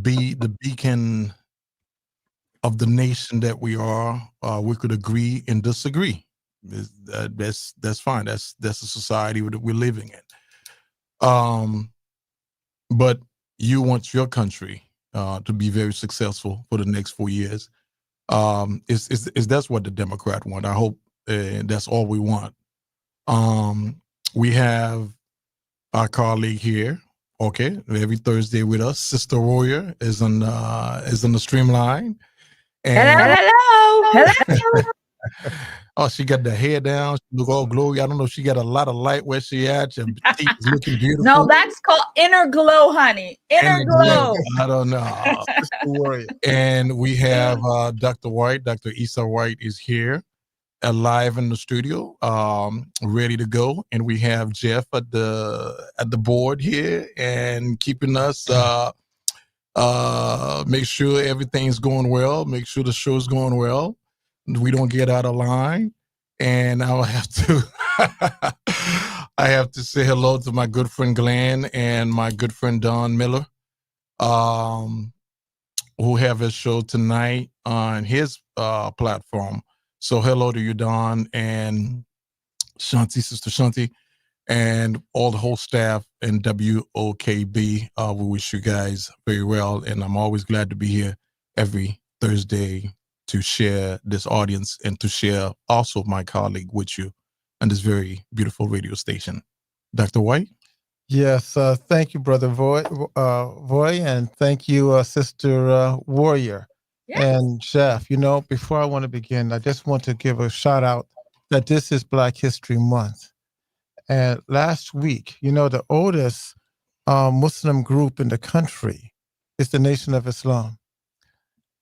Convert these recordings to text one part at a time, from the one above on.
be the beacon of the nation that we are. We could agree and disagree. That's fine. That's the society that we're living in. But you want your country to be very successful for the next 4 years. Is that's what the Democrat want? I hope that's all we want. We have our colleague here. Okay, every Thursday with us, Sister Warrior is on the streamline. And Hello. oh, she got the hair down. She look all glowy. I don't know if she got a lot of light where she at. Your teeth is looking beautiful. No, that's called inner glow, honey. Inner glow. I don't know. Sister Warrior. And we have Dr. White. Dr. Issa White is here, live in the studio, ready to go. And we have Jeff at the board here and keeping us make sure everything's going well, make sure the show's going well, we don't get out of line. And I'll have to I have to say hello to my good friend Glenn and my good friend Don Miller, who have a show tonight on his platform. So hello to you, Don, and Shanti, Sister Shanti, and all the whole staff in WOKB. We wish you guys very well, and I'm always glad to be here every Thursday to share this audience and to share also my colleague with you on this very beautiful radio station. Dr. White? Yes, thank you, Brother Voy, and thank you, Sister Warrior. Yes. And Jeff. Before I want to begin, I just want to give a shout out that this is Black History Month. And last week, the oldest Muslim group in the country is the Nation of Islam.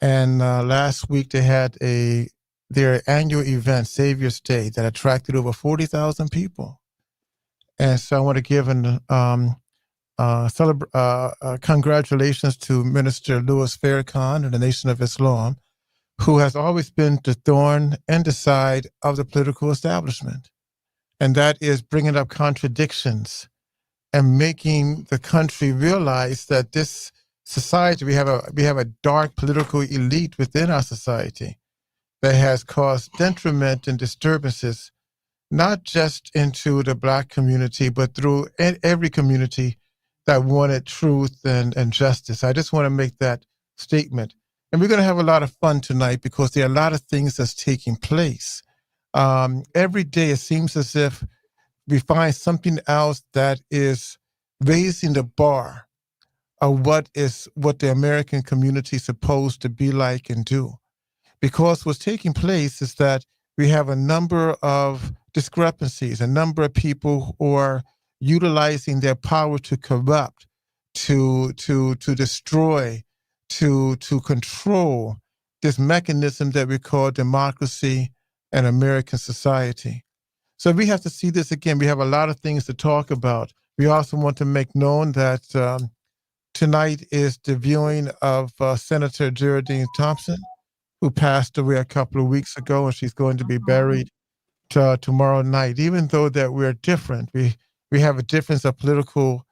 And last week they had their annual event, Savior's Day, that attracted over 40,000 people. And so I want to give congratulations to Minister Louis Farrakhan and the Nation of Islam, who has always been the thorn in the side of the political establishment. And that is bringing up contradictions and making the country realize that this society, we have a dark political elite within our society that has caused detriment and disturbances, not just into the Black community, but through every community that wanted truth and justice. I just want to make that statement. And we're going to have a lot of fun tonight because there are a lot of things that's taking place. Every day it seems as if we find something else that is raising the bar of what the American community is supposed to be like and do. Because what's taking place is that we have a number of discrepancies, a number of people who are utilizing their power to corrupt, to destroy, to control this mechanism that we call democracy and American society. So we have to see this again. We have a lot of things to talk about. We also want to make known that tonight is the viewing of Senator Geraldine Thompson, who passed away a couple of weeks ago, and she's going to be buried tomorrow night. Even though that we're different, we have a difference of political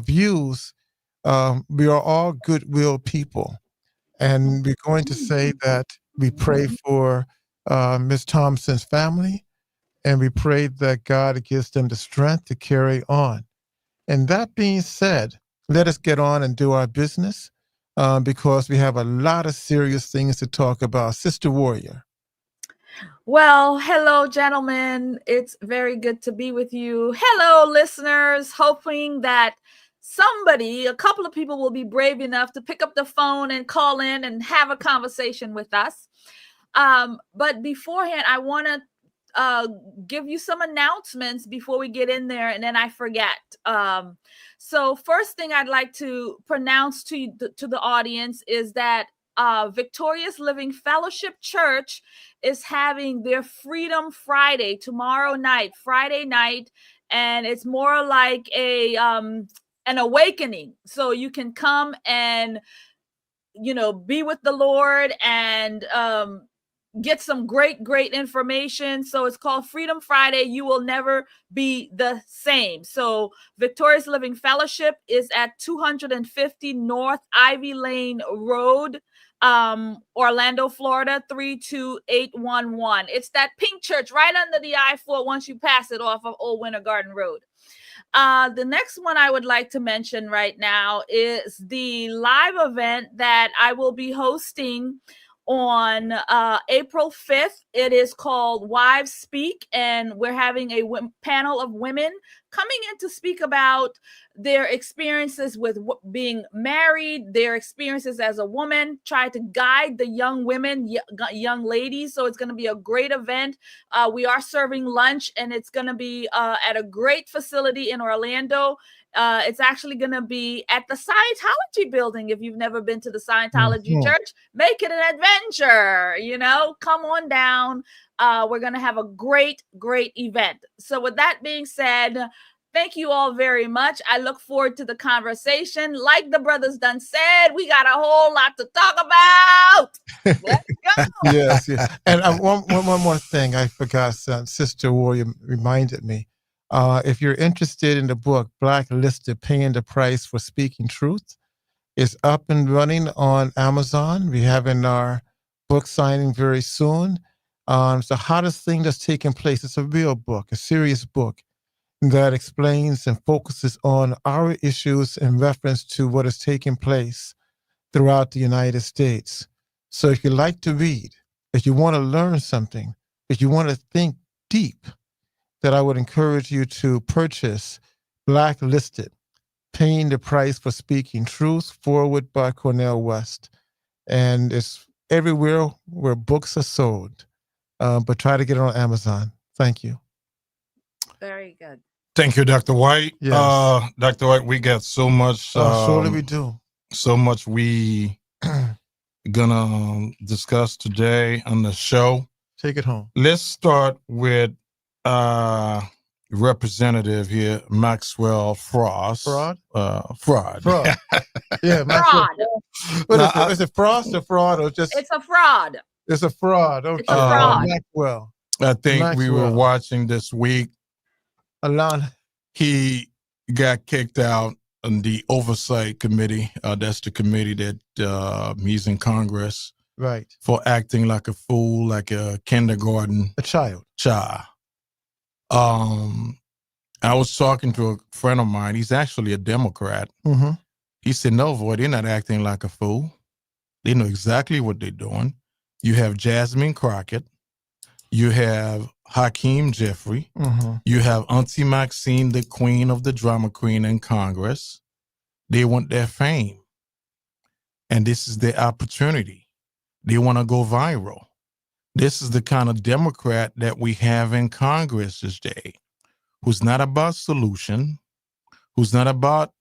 views, we are all goodwill people. And we're going to say that we pray for Ms. Thompson's family, and we pray that God gives them the strength to carry on. And that being said, let us get on and do our business because we have a lot of serious things to talk about. Sister Warrior. Well, hello, gentlemen. It's very good to be with you. Hello, listeners. Hoping that a couple of people will be brave enough to pick up the phone and call in and have a conversation with us. But beforehand, I want to give you some announcements before we get in there, and then I forget. So first thing I'd like to pronounce to the audience is that Victorious Living Fellowship Church is having their Freedom Friday Friday night, and it's more like an awakening. So you can come and be with the Lord and get some great information. So it's called Freedom Friday. You will never be the same. So Victorious Living Fellowship is at 250 North Ivy Lane Road, Orlando, Florida, 32811. It's that pink church right under the I-4 once you pass it off of Old Winter Garden Road. The next one I would like to mention right now is the live event that I will be hosting on April 5th. It is called Wives Speak, and we're having a panel of women coming in to speak about their experiences with being married, their experiences as a woman, try to guide the young women, young ladies. So it's going to be a great event. We are serving lunch, and it's going to be at a great facility in Orlando. It's actually going to be at the Scientology building. If you've never been to the Scientology church, make it an adventure, come on down. We're going to have a great event. So with that being said, thank you all very much. I look forward to the conversation. Like the brothers done said, we got a whole lot to talk about. Let's go. Yes. And one more thing I forgot, Sister Warrior reminded me. If you're interested in the book, Blacklisted, Paying the Price for Speaking Truth, it's up and running on Amazon. We're having our book signing very soon. It's the hottest thing that's taking place. It's a real book, a serious book that explains and focuses on our issues in reference to what is taking place throughout the United States. So if you like to read, if you want to learn something, if you want to think deep, that I would encourage you to purchase Blacklisted, Paying the Price for Speaking Truth, forward by Cornel West. And it's everywhere where books are sold, but try to get it on Amazon. Thank you. Very good. Thank you, Dr. White. Yes. Dr. White, we got so much. Surely we do. So much we gonna discuss today on the show. Take it home. Let's start with representative here, Maxwell Frost. Fraud? Fraud. Yeah, Maxwell. Fraud. What is it? Is it Frost or fraud or just? It's a fraud. It's a fraud. Okay. It's a fraud. Maxwell. I think we were watching this week. Alana. He got kicked out on the oversight committee. That's the committee that he's in Congress. Right. For acting like a fool, like a kindergarten. A child. I was talking to a friend of mine. He's actually a Democrat. Mm-hmm. He said, no, boy, they're not acting like a fool. They know exactly what they're doing. You have Jasmine Crockett. You have Hakeem Jeffrey. Mm-hmm. You have Auntie Maxine, the queen of the drama queen in Congress. They want their fame. And this is their opportunity. They want to go viral. This is the kind of Democrat that we have in Congress this day, who's not about solution, who's not about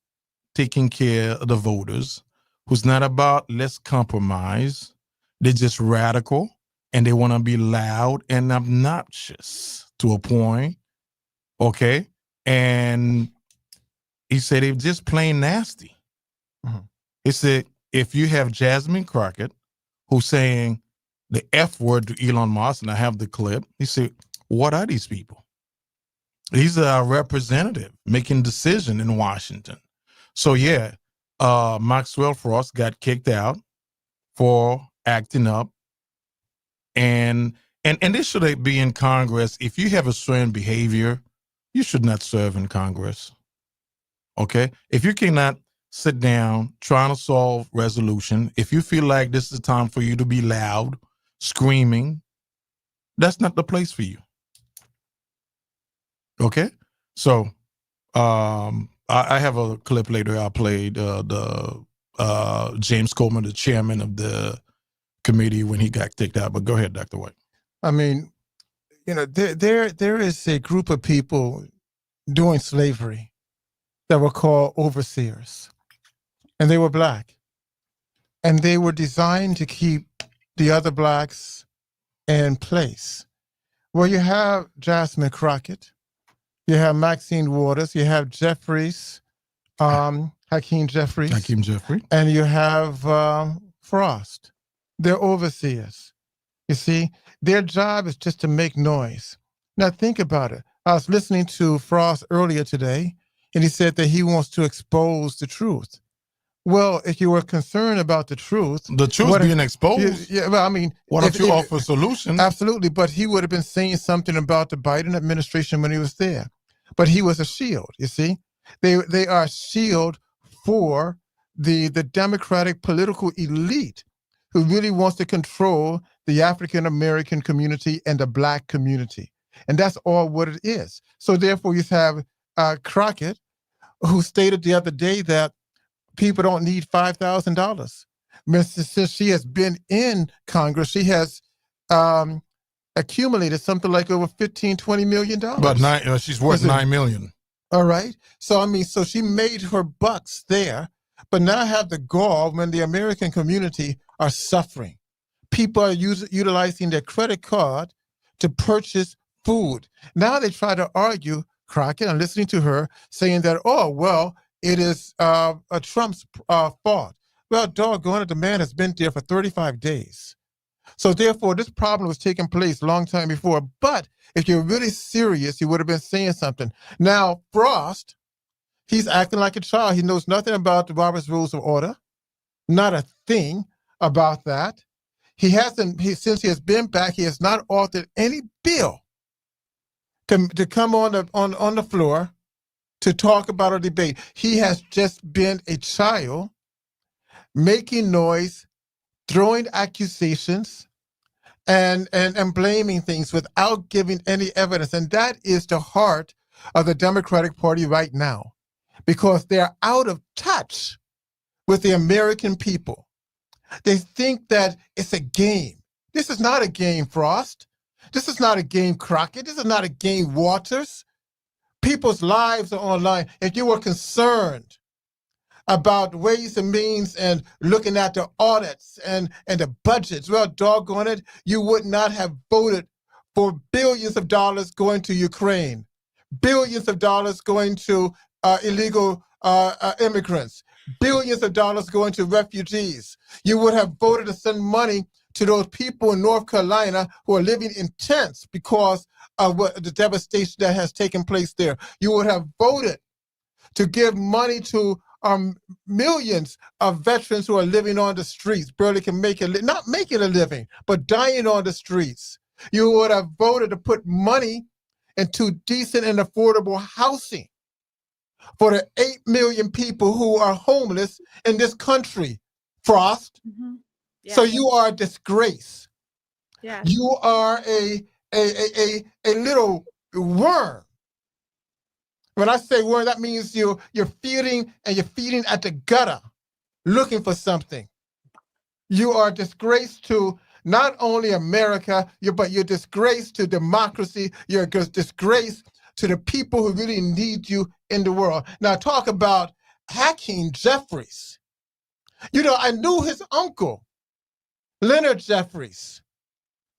taking care of the voters, who's not about let's compromise. They're just radical, and they want to be loud and obnoxious to a point, okay? And he said they're just plain nasty. Mm-hmm. He said, if you have Jasmine Crockett, who's saying the F word to Elon Musk, and I have the clip, he said, what are these people? These are our representative making decision in Washington. So yeah, Maxwell Frost got kicked out for acting up. And this should be in Congress. If you have a certain behavior, you should not serve in Congress. Okay? If you cannot sit down trying to solve resolution, if you feel like this is the time for you to be loud, screaming, that's not the place for you. Okay? So I have a clip later I played the James Coleman, the chairman of the committee, when he got kicked out. But go ahead, Dr. White. I mean, there is a group of people doing slavery that were called overseers, and they were black, and they were designed to keep the other blacks in place. Well, you have Jasmine Crockett, you have Maxine Waters, you have Hakeem Jeffries, and you have Frost. They're overseers. You see, their job is just to make noise. Now think about it. I was listening to Frost earlier today, and he said that he wants to expose the truth. Well, if you were concerned about the truth being exposed. Yeah, well, I mean, why don't you offer solutions? Absolutely, but he would have been saying something about the Biden administration when he was there. But he was a shield. You see, they are a shield for the Democratic political elite who really wants to control the African American community and the Black community, and that's all what it is. So therefore, you have Crockett, who stated the other day that people don't need $5,000. Since she has been in Congress, she has accumulated something like over $15-20 million. But she's worth $9 million. All right. So I mean, so she made her bucks there, but now have the gall when the American community are suffering. People are utilizing their credit card to purchase food. Now they try to argue, Crockett, I'm listening to her saying that, oh, well, it is a Trump's fault. Well, doggone it, the man has been there for 35 days. So therefore, this problem was taking place a long time before. But if you're really serious, you would have been saying something. Now, Frost, he's acting like a child. He knows nothing about the Robert's Rules of Order, not a thing about that. Since he has been back, he has not authored any bill to come on the floor to talk about a debate. He has just been a child, making noise, throwing accusations, and blaming things without giving any evidence. And that is the heart of the Democratic Party right now, because they're out of touch with the American people. They think that it's a game. This is not a game, Frost. This is not a game, Crockett. This is not a game, Waters. People's lives are online. If you were concerned about ways and means and looking at the audits and the budgets, well, doggone it, you would not have voted for billions of dollars going to Ukraine, billions of dollars going to illegal immigrants, billions of dollars going to refugees. You would have voted to send money to those people in North Carolina who are living in tents because of the devastation that has taken place there. You would have voted to give money to millions of veterans who are living on the streets, barely can make it, not making a living, but dying on the streets. You would have voted to put money into decent and affordable housing for the 8 million people who are homeless in this country, Frost. Mm-hmm. Yeah. So you are a disgrace. Yeah. You are a little worm. When I say worm, that means you're feeding at the gutter, looking for something. You are a disgrace to not only America, but you're a disgrace to democracy. You're a disgrace to the people who really need you in the world. Now talk about Hakeem Jeffries. You know, I knew his uncle, Leonard Jeffries,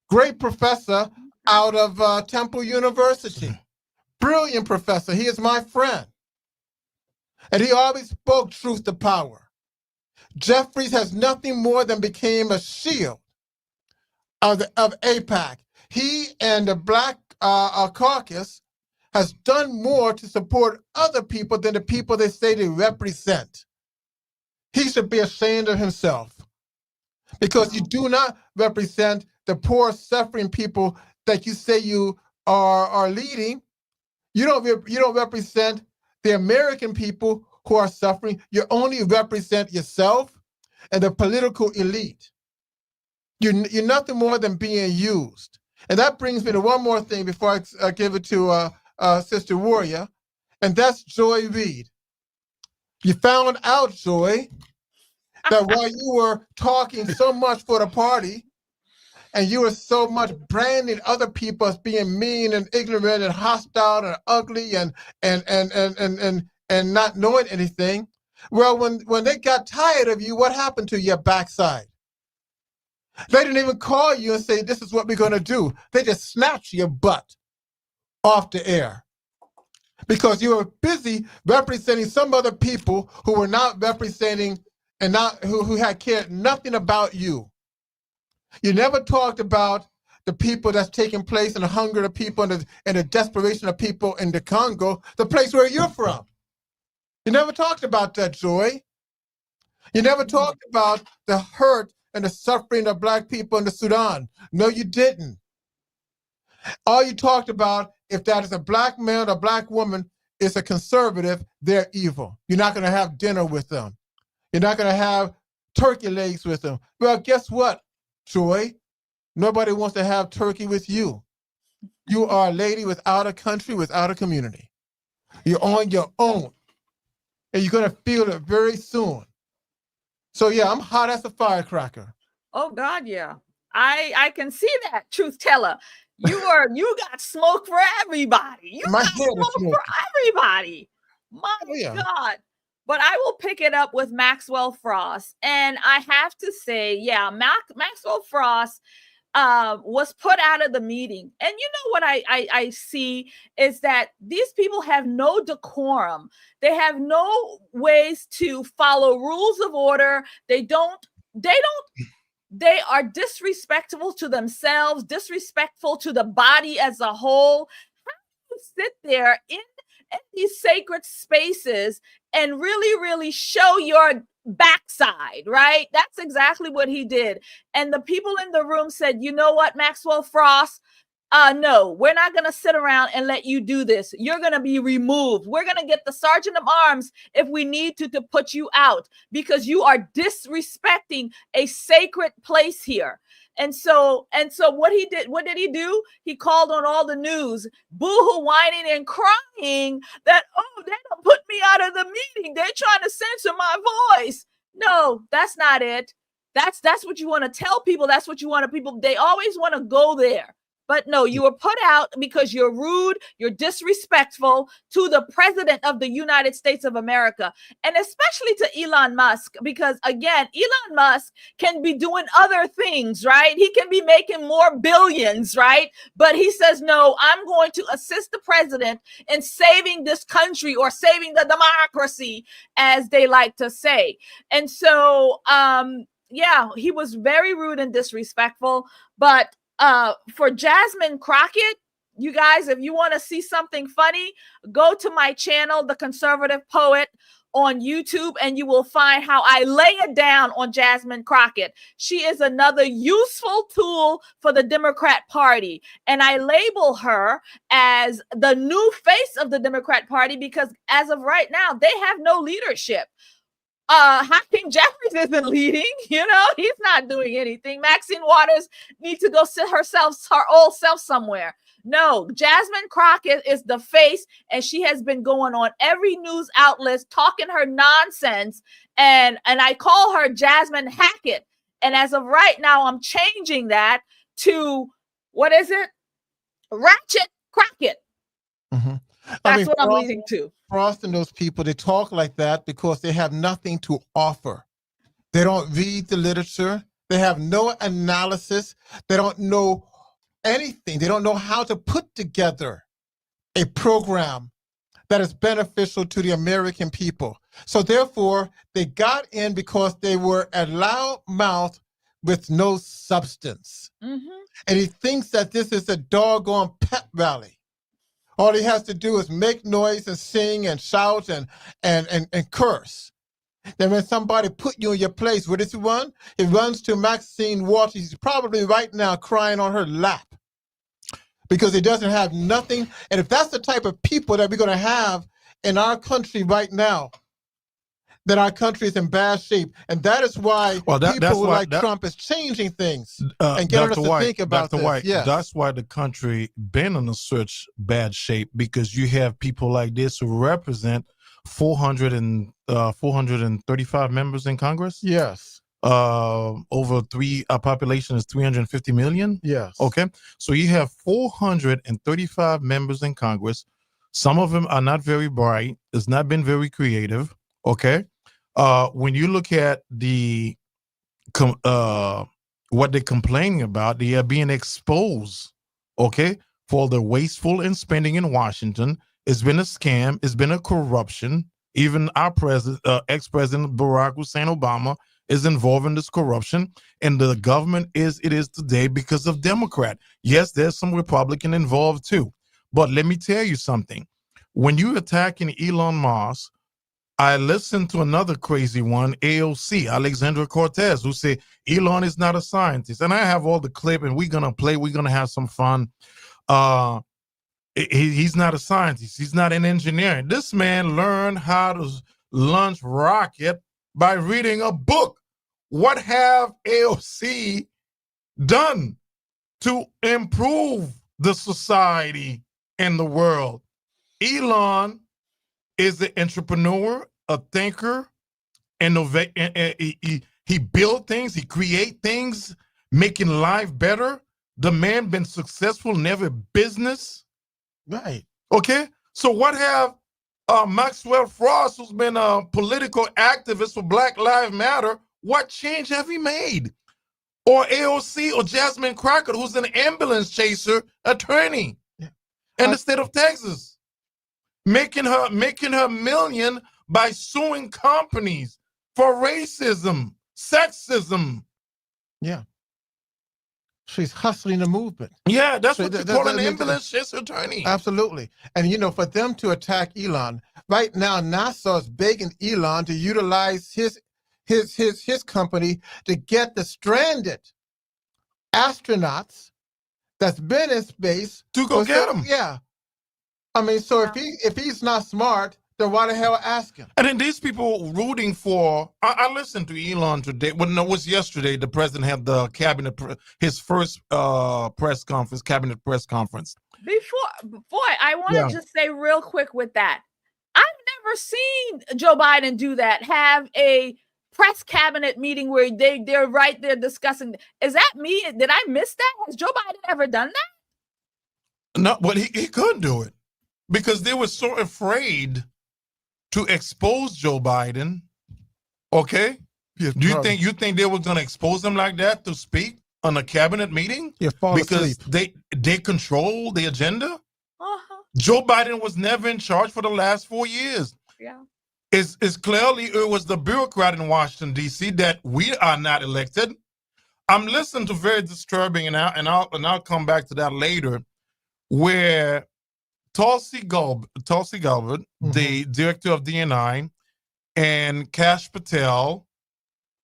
great professor out of Temple University. Brilliant professor. He is my friend. And he always spoke truth to power. Jeffries has nothing more than became a shield of AIPAC. He and the Black Caucus has done more to support other people than the people they say they represent. He should be ashamed of himself, because you do not represent the poor, suffering people that you say you are leading. You don't represent the American people who are suffering. You only represent yourself and the political elite. You're nothing more than being used. And that brings me to one more thing before I give it to Sister Warrior, and that's Joy Reid. You found out, Joy, that while you were talking so much for the party, and you were so much branding other people as being mean and ignorant and hostile and ugly and not knowing anything, well, when they got tired of you, what happened to your backside? They didn't even call you and say, this is what we're going to do. They just snatched your butt off the air because you were busy representing some other people who were not representing and not who had cared nothing about you. You never talked about the people that's taking place and the hunger of people and the desperation of people in the Congo, the place where you're from. You never talked about that, Joy. You never talked about the hurt and the suffering of Black people in the Sudan. No, you didn't. All you talked about, if that is a Black man or Black woman, is a conservative, they're evil. You're not going to have dinner with them. You're not going to have turkey legs with them. Well, guess what, Joy? Nobody wants to have turkey with you. You are a lady without a country, without a community. You're on your own. And you're going to feel it very soon. So, yeah, I'm hot as a firecracker. Oh, God, yeah. I can see that, truth teller. You got smoke for everybody. You got smoke for everybody. My God. But I will pick it up with Maxwell Frost. And I have to say, yeah, Maxwell Frost was put out of the meeting. And you know what I see is that these people have no decorum. They have no ways to follow rules of order. They are disrespectful to themselves, disrespectful to the body as a whole. How do you sit there in these sacred spaces and really, really show your backside, right? That's exactly what he did. And the people in the room said, you know what, Maxwell Frost? No, we're not going to sit around and let you do this. You're going to be removed. We're going to get the sergeant of arms if we need to put you out because you are disrespecting a sacred place here. And so what did he do? He called on all the news, boo-hoo, whining and crying that, oh, they don't put me out of the meeting. They're trying to censor my voice. No, that's not it. That's what you want to tell people. That's what you want to people. They always want to go there. But no, you were put out because you're rude, you're disrespectful to the president of the United States of America, and especially to Elon Musk, because again, Elon Musk can be doing other things, right? He can be making more billions, right? But he says, no, I'm going to assist the president in saving this country or saving the democracy, as they like to say. And so, yeah, he was very rude and disrespectful, but for Jasmine Crockett, you guys, if you want to see something funny, go to my channel, The Conservative Poet, on YouTube, and you will find how I lay it down on Jasmine Crockett. She is another useful tool for the Democrat Party. And I label her as the new face of the Democrat Party because as of right now, they have no leadership. Hakeem Jeffries isn't leading, he's not doing anything. Maxine Waters needs to go sit her old self somewhere. No, Jasmine Crockett is the face, and she has been going on every news outlet talking her nonsense, and I call her Jasmine Hackett. And as of right now, I'm changing that to, what is it? Ratchet Crockett. Mm-hmm. That's what I'm leading to. Frost and those people, they talk like that because they have nothing to offer. They don't read the literature. They have no analysis. They don't know anything. They don't know how to put together a program that is beneficial to the American people. So therefore, they got in because they were a loud mouth with no substance. Mm-hmm. And he thinks that this is a doggone pep rally. All he has to do is make noise and sing and shout and curse. Then when somebody put you in your place, where does he run? He runs to Maxine Waters. He's probably right now crying on her lap because he doesn't have nothing. And if that's the type of people that we're going to have in our country right now, then our country is in bad shape. And that is why people like Trump is changing things and getting us to think about Dr. this. White, Yes. That's why the country been in such bad shape, because you have people like this who represent 435 members in Congress. Yes. Our population is 350 million. Yes. Okay. So you have 435 members in Congress. Some of them are not very bright. It's not been very creative. Okay. When you look at what they're complaining about, they are being exposed, okay, for the wasteful in spending in Washington. It's been a scam. It's been a corruption. Even our ex-president Barack Hussein Obama is involved in this corruption, and the government is it is today because of Democrat. Yes, there's some Republican involved too. But let me tell you something. When you're attacking Elon Musk, I listened to another crazy one, AOC, Alexandra Cortez, who said Elon is not a scientist. And I have all the clip, and we're going to have some fun. He's not a scientist. He's not an engineer. This man learned how to launch rocket by reading a book. What have AOC done to improve the society and the world? Elon is an entrepreneur, a thinker, innovate. He build things, he create things, making life better. The man been successful in every business. Right. Okay. So what have Maxwell Frost, who's been a political activist for Black Lives Matter, what change have he made? Or AOC or Jasmine Crockett, who's an ambulance chaser attorney in the state of Texas, making her million by suing companies for racism, sexism. Yeah. She's hustling the movement. Yeah, that's what you call an ambulance chaser attorney. Absolutely. And, you know, for them to attack Elon, right now, NASA is begging Elon to utilize his company to get the stranded astronauts that's been in space to go get them. Yeah. I mean, so if he's not smart, then why the hell ask him? And then these people rooting for. I listened to Elon today. Well, no, it was yesterday. The president had the cabinet, his first press conference, cabinet press conference. Before I want to just say real quick with that, I've never seen Joe Biden do that. Have a press cabinet meeting where they're right there discussing. Is that me? Did I miss that? Has Joe Biden ever done that? No, but he couldn't do it because they were so afraid to expose Joe Biden. Okay, do you think they were going to expose him like that to speak on a cabinet meeting? Because they control the agenda. Joe Biden was never in charge for the last 4 years. Yeah. It's clearly it was the bureaucrat in Washington, D.C. that we are not elected. I'm listening to very disturbing, and I'll come back to that later, where Tulsi Gabbard, the director of DNI, and Kash Patel,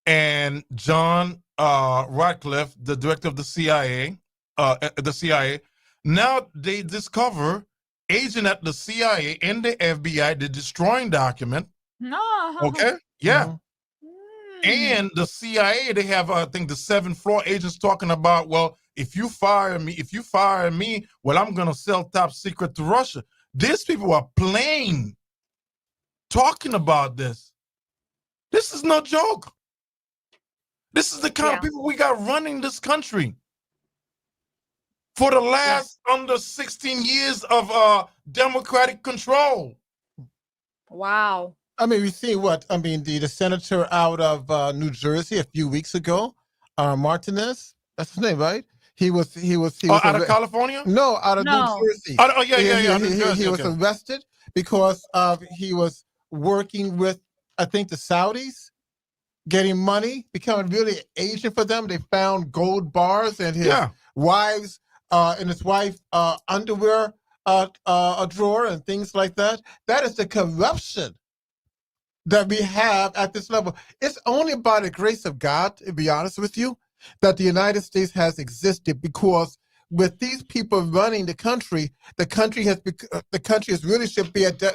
and John Ratcliffe, the director of the CIA, now they discover agent at the CIA and the FBI, the destroying document. No. Okay. Yeah. And the CIA, they have, I think, the 7th floor agents talking about, well, if you fire me, well, I'm going to sell top secret to Russia. These people are plain talking about this. This is no joke. This is the kind of people we got running this country for the last under 16 years of democratic control. Wow. I mean, we see the senator out of New Jersey a few weeks ago, Martinez, that's his name, right? He was out of California? No, out of New Jersey. He was arrested because he was working with, I think, the Saudis, getting money, becoming really an agent for them. They found gold bars in his wife's underwear a drawer and things like that. That is the corruption that we have at this level. It's only by the grace of God, to be honest with you, that the United States has existed, because with these people running the country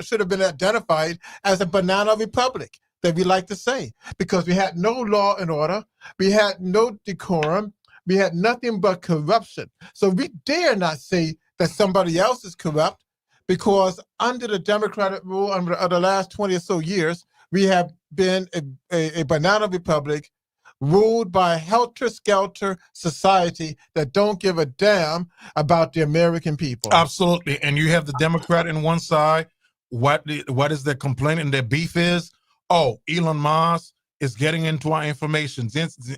should have been identified as a banana republic, that we like to say, because we had no law and order, we had no decorum, we had nothing but corruption. So we dare not say that somebody else is corrupt, because under the Democratic rule of the last 20 or so years, we have been a banana republic ruled by a helter-skelter society that don't give a damn about the American people. Absolutely. And you have the Democrat on one side. What is their complaint and their beef is? Oh, Elon Musk is getting into our information.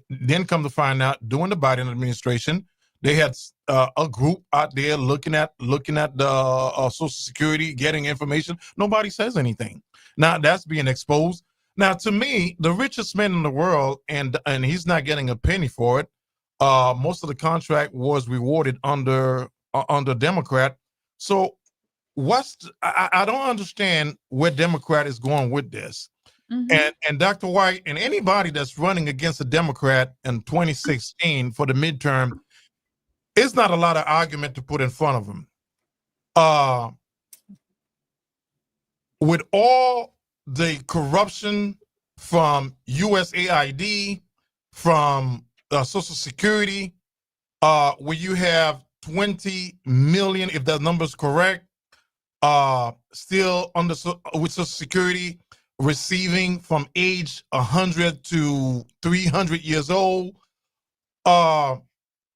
Then come to find out, during the Biden administration, they had a group out there looking at the Social Security, getting information. Nobody says anything. Now that's being exposed. Now, to me, the richest man in the world, and he's not getting a penny for it. Most of the contract was rewarded under Democrat. So I don't understand where Democrat is going with this. Mhm. And Dr. White and anybody that's running against a Democrat in 2016 for the midterm, it's not a lot of argument to put in front of them. With all the corruption from USAID, from Social Security, where you have 20 million, if that number is correct, still with Social Security, receiving from age 100 to 300 years old.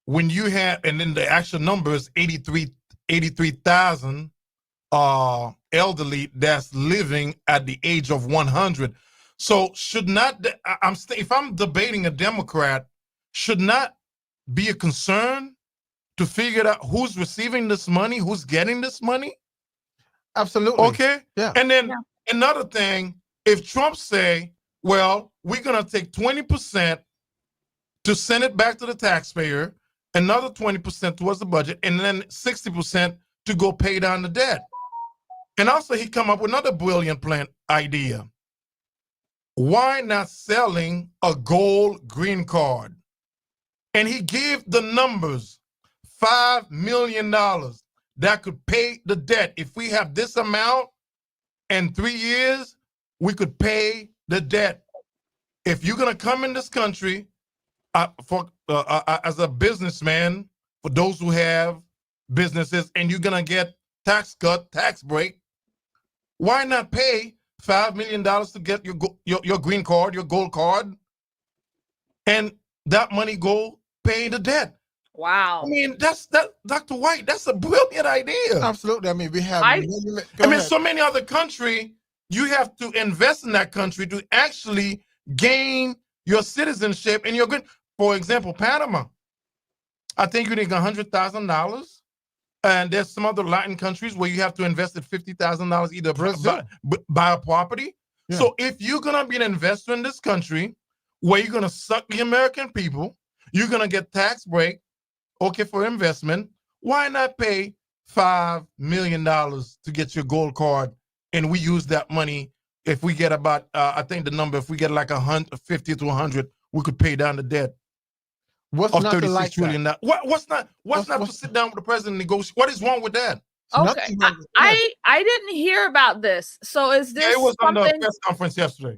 When you have, and then the actual number is 83,000 elderly that's living at the age of 100. So should not, if I'm debating a Democrat, should not be a concern to figure out who's receiving this money, who's getting this money? Absolutely. Okay. Yeah. And then another thing, if Trump say, well, we're going to take 20% to send it back to the taxpayer, another 20% towards the budget, and then 60% to go pay down the debt. And also he come up with another brilliant plan idea. Why not selling a gold green card? And he gave the numbers, $5 million that could pay the debt. If we have this amount in 3 years, we could pay the debt. If you're going to come in this country as a businessman, for those who have businesses, and you're going to get tax cut, tax break, why not pay $5 million to get your green card, your gold card, and that money go pay the debt? Wow. I mean, Dr. White, that's a brilliant idea. Absolutely. I mean, we have. So many other countries, you have to invest in that country to actually gain your citizenship and your good. For example, Panama, I think you need $100,000. And there's some other Latin countries where you have to invest at $50,000 either buy a property. Yeah. So if you're going to be an investor in this country where you're going to suck the American people, you're going to get tax break, okay, for investment, why not pay $5 million to get your gold card? And we use that money. If we get about, I think the number, if we get like 150 to 100, we could pay down the debt. What's of not 36 like trillion. What's not to sit down with the president and negotiate? What is wrong with that? Okay, I didn't hear about this. So is this? Yeah, it was something... on the press conference yesterday.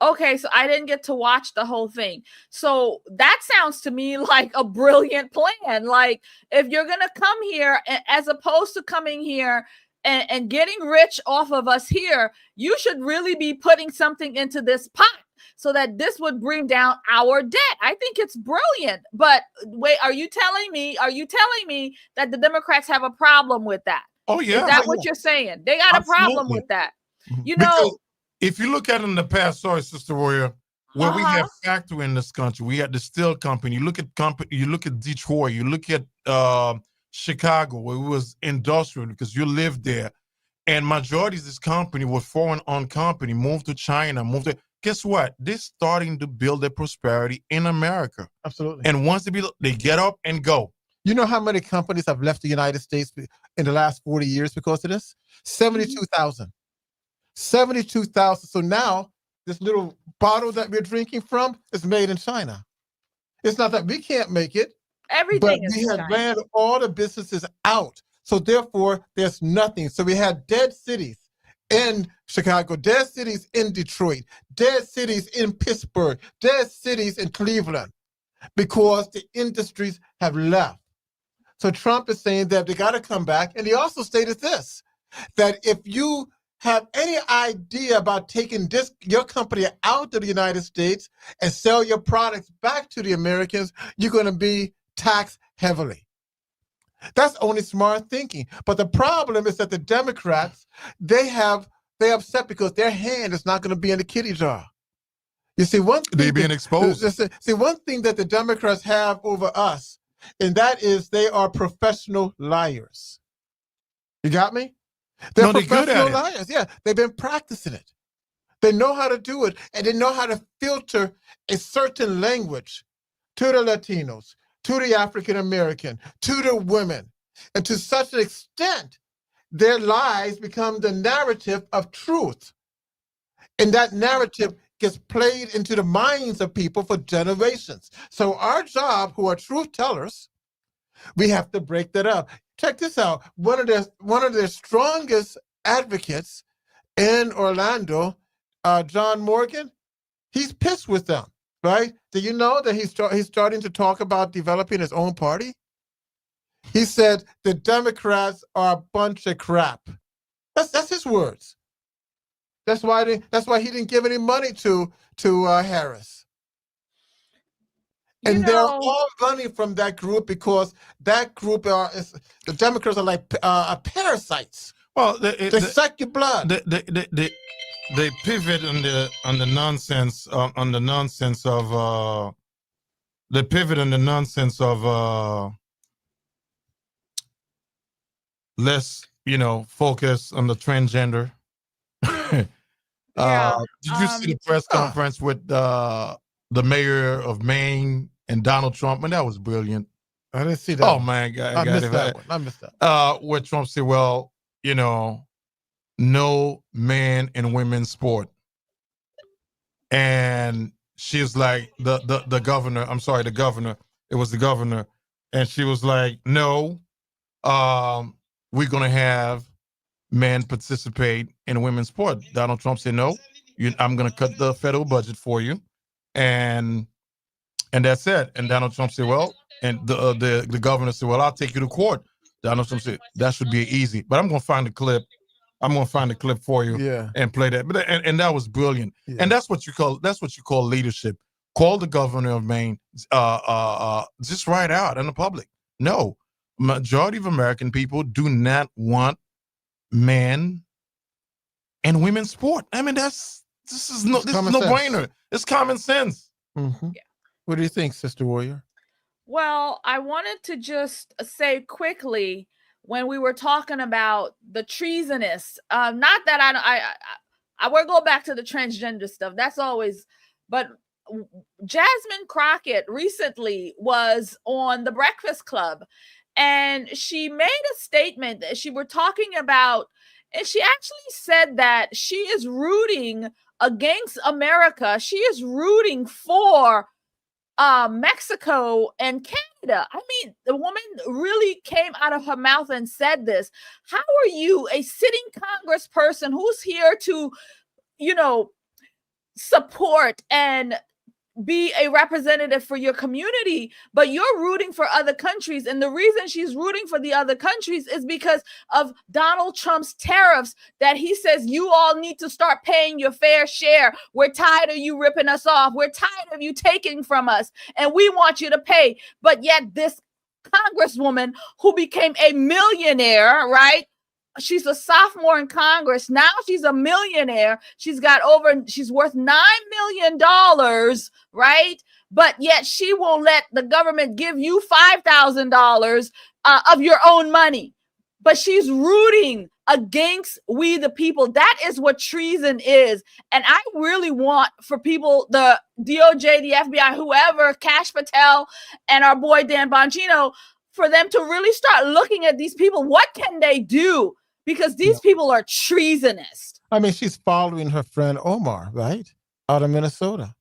Okay, so I didn't get to watch the whole thing. So that sounds to me like a brilliant plan. Like if you're gonna come here, as opposed to coming here and getting rich off of us here, you should really be putting something into this pot, so that this would bring down our debt. I think it's brilliant. But wait, are you telling me that the Democrats have a problem with that? Oh, yeah. Is that what you're saying? They got Absolutely. a problem with that. You because know, if you look at it in the past, sorry, Sister Roya, where we have factory in this country, we had the steel company. You look at Detroit, you look at Chicago, where it was industrial because you lived there. And majority of this company was foreign-owned company, moved to China, guess what? They're starting to build their prosperity in America. Absolutely. And once they get up and go. You know how many companies have left the United States in the last 40 years because of this? 72,000. 72,000. So now this little bottle that we're drinking from is made in China. It's not that we can't make it. Everything but is we have China. ran all the businesses out. So therefore, there's nothing. So we had dead cities in Chicago, dead cities in Detroit, dead cities in Pittsburgh, dead cities in Cleveland, because the industries have left. So Trump is saying that they got to come back. And he also stated this, that if you have any idea about taking your company out of the United States and sell your products back to the Americans, you're going to be taxed heavily. That's only smart thinking. But the problem is that the Democrats, they're upset because their hand is not going to be in the kitty jar. You see, they're being exposed. See, one thing that the Democrats have over us, and that is they are professional liars. You got me? They're professional liars. Yeah, they've been practicing it. They know how to do it, and they know how to filter a certain language to the Latinos, to the African American, to the women. And to such an extent, their lies become the narrative of truth. And that narrative gets played into the minds of people for generations. So our job, who are truth tellers, we have to break that up. Check this out. One of their strongest advocates in Orlando, John Morgan, he's pissed with them, right? Do you know that he's starting to talk about developing his own party? He said the Democrats are a bunch of crap. That's his words. That's why he didn't give any money to Harris. And they're all running from that group because that group the Democrats are like parasites. Well, they suck your blood. They pivot on the nonsense of they pivot on the nonsense of less focus on the transgender. Did you see the press conference with the mayor of Maine and Donald Trump? And that was brilliant. I didn't see that. Oh man, I missed that one. I missed that. Where Trump said, "Well, no man and women's sport," and she's like, the governor. I'm sorry, the governor. It was the governor, and she was like, "No, we're gonna have men participate in women's sport." Donald Trump said, "No, I'm gonna cut the federal budget for you," and that's it. And Donald Trump said, "Well," and the governor said, "Well, I'll take you to court." Donald Trump said, "That should be easy, but I'm gonna find the clip. I'm gonna find the clip for you, and play that." But and that was brilliant. Yeah. And that's what you call leadership. Call the governor of Maine, just right out in the public. No, majority of American people do not want men and women's sport. I mean, this is no brainer. It's common sense. Mm-hmm. Yeah. What do you think, Sister Warrior? Well, I wanted to just say quickly, when we were talking about the treasonous, not that I will go back to the transgender stuff. That's always, but Jasmine Crockett recently was on The Breakfast Club, and she made a statement that she were talking about, and she actually said that she is rooting against America. She is rooting for Mexico and Canada. I mean, the woman really came out of her mouth and said this. How are you, a sitting congressperson who's here to, support and be a representative for your community, but you're rooting for other countries? And the reason she's rooting for the other countries is because of Donald Trump's tariffs, that he says you all need to start paying your fair share. We're tired of you ripping us off. We're tired of you taking from us, and we want you to pay. But yet this congresswoman who became a millionaire, right? She's a sophomore in Congress. Now she's a millionaire. She's worth $9 million, right? But yet she won't let the government give you $5,000 of your own money. But she's rooting against we the people. That is what treason is. And I really want for people, the DOJ, the FBI, whoever, Kash Patel, and our boy Dan Bongino, for them to really start looking at these people. What can they do? Because these people are treasonous. I mean, she's following her friend Omar, right, out of Minnesota,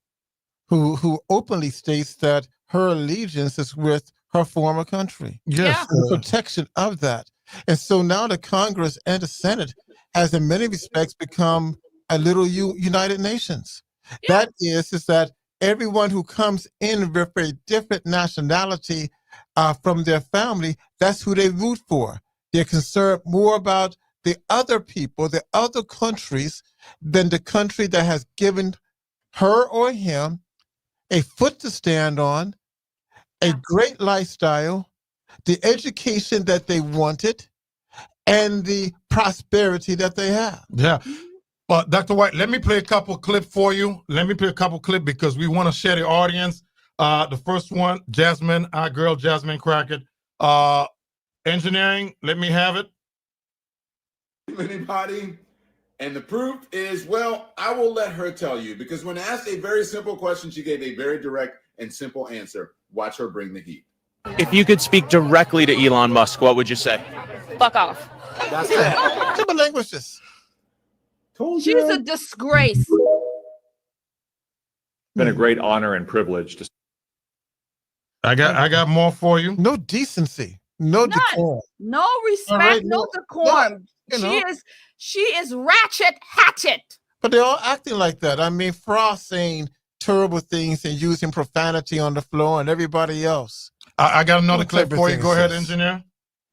who openly states that her allegiance is with her former country. Yes, the protection of that. And so now the Congress and the Senate has, in many respects, become a little United Nations. Yeah. That is that everyone who comes in with a different nationality from their family, that's who they root for. They're concerned more about the other people, the other countries, than the country that has given her or him a foot to stand on, a great lifestyle, the education that they wanted, and the prosperity that they have. Yeah. Dr. White, let me play a couple clips for you. Let me play a couple clips because we want to share the audience. The first one, Jasmine, our girl, Jasmine Crockett. Engineering, let me have it. Anybody And the proof is, well, I will let her tell you, because when asked a very simple question, she gave a very direct and simple answer. Watch her bring the heat. If you could speak directly to Elon Musk, what would you say? Fuck off. That's it. Simple languages. She's a disgrace. Been a great honor and privilege to. I got more for you. No decency. No decorum. No respect, Right, no decorum. you know. She is ratchet hatchet. But they're all acting like that. I mean, Frost saying terrible things and using profanity on the floor, and everybody else. I got another What clip type of for you. thing Go is ahead, this? engineer.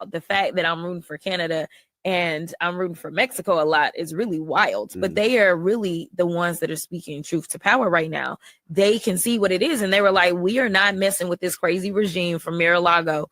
The fact that I'm rooting for Canada and I'm rooting for Mexico a lot is really wild, but they are really the ones that are speaking truth to power right now. They can see what it is, and they were like, we are not messing with this crazy regime from Mar-a-Lago,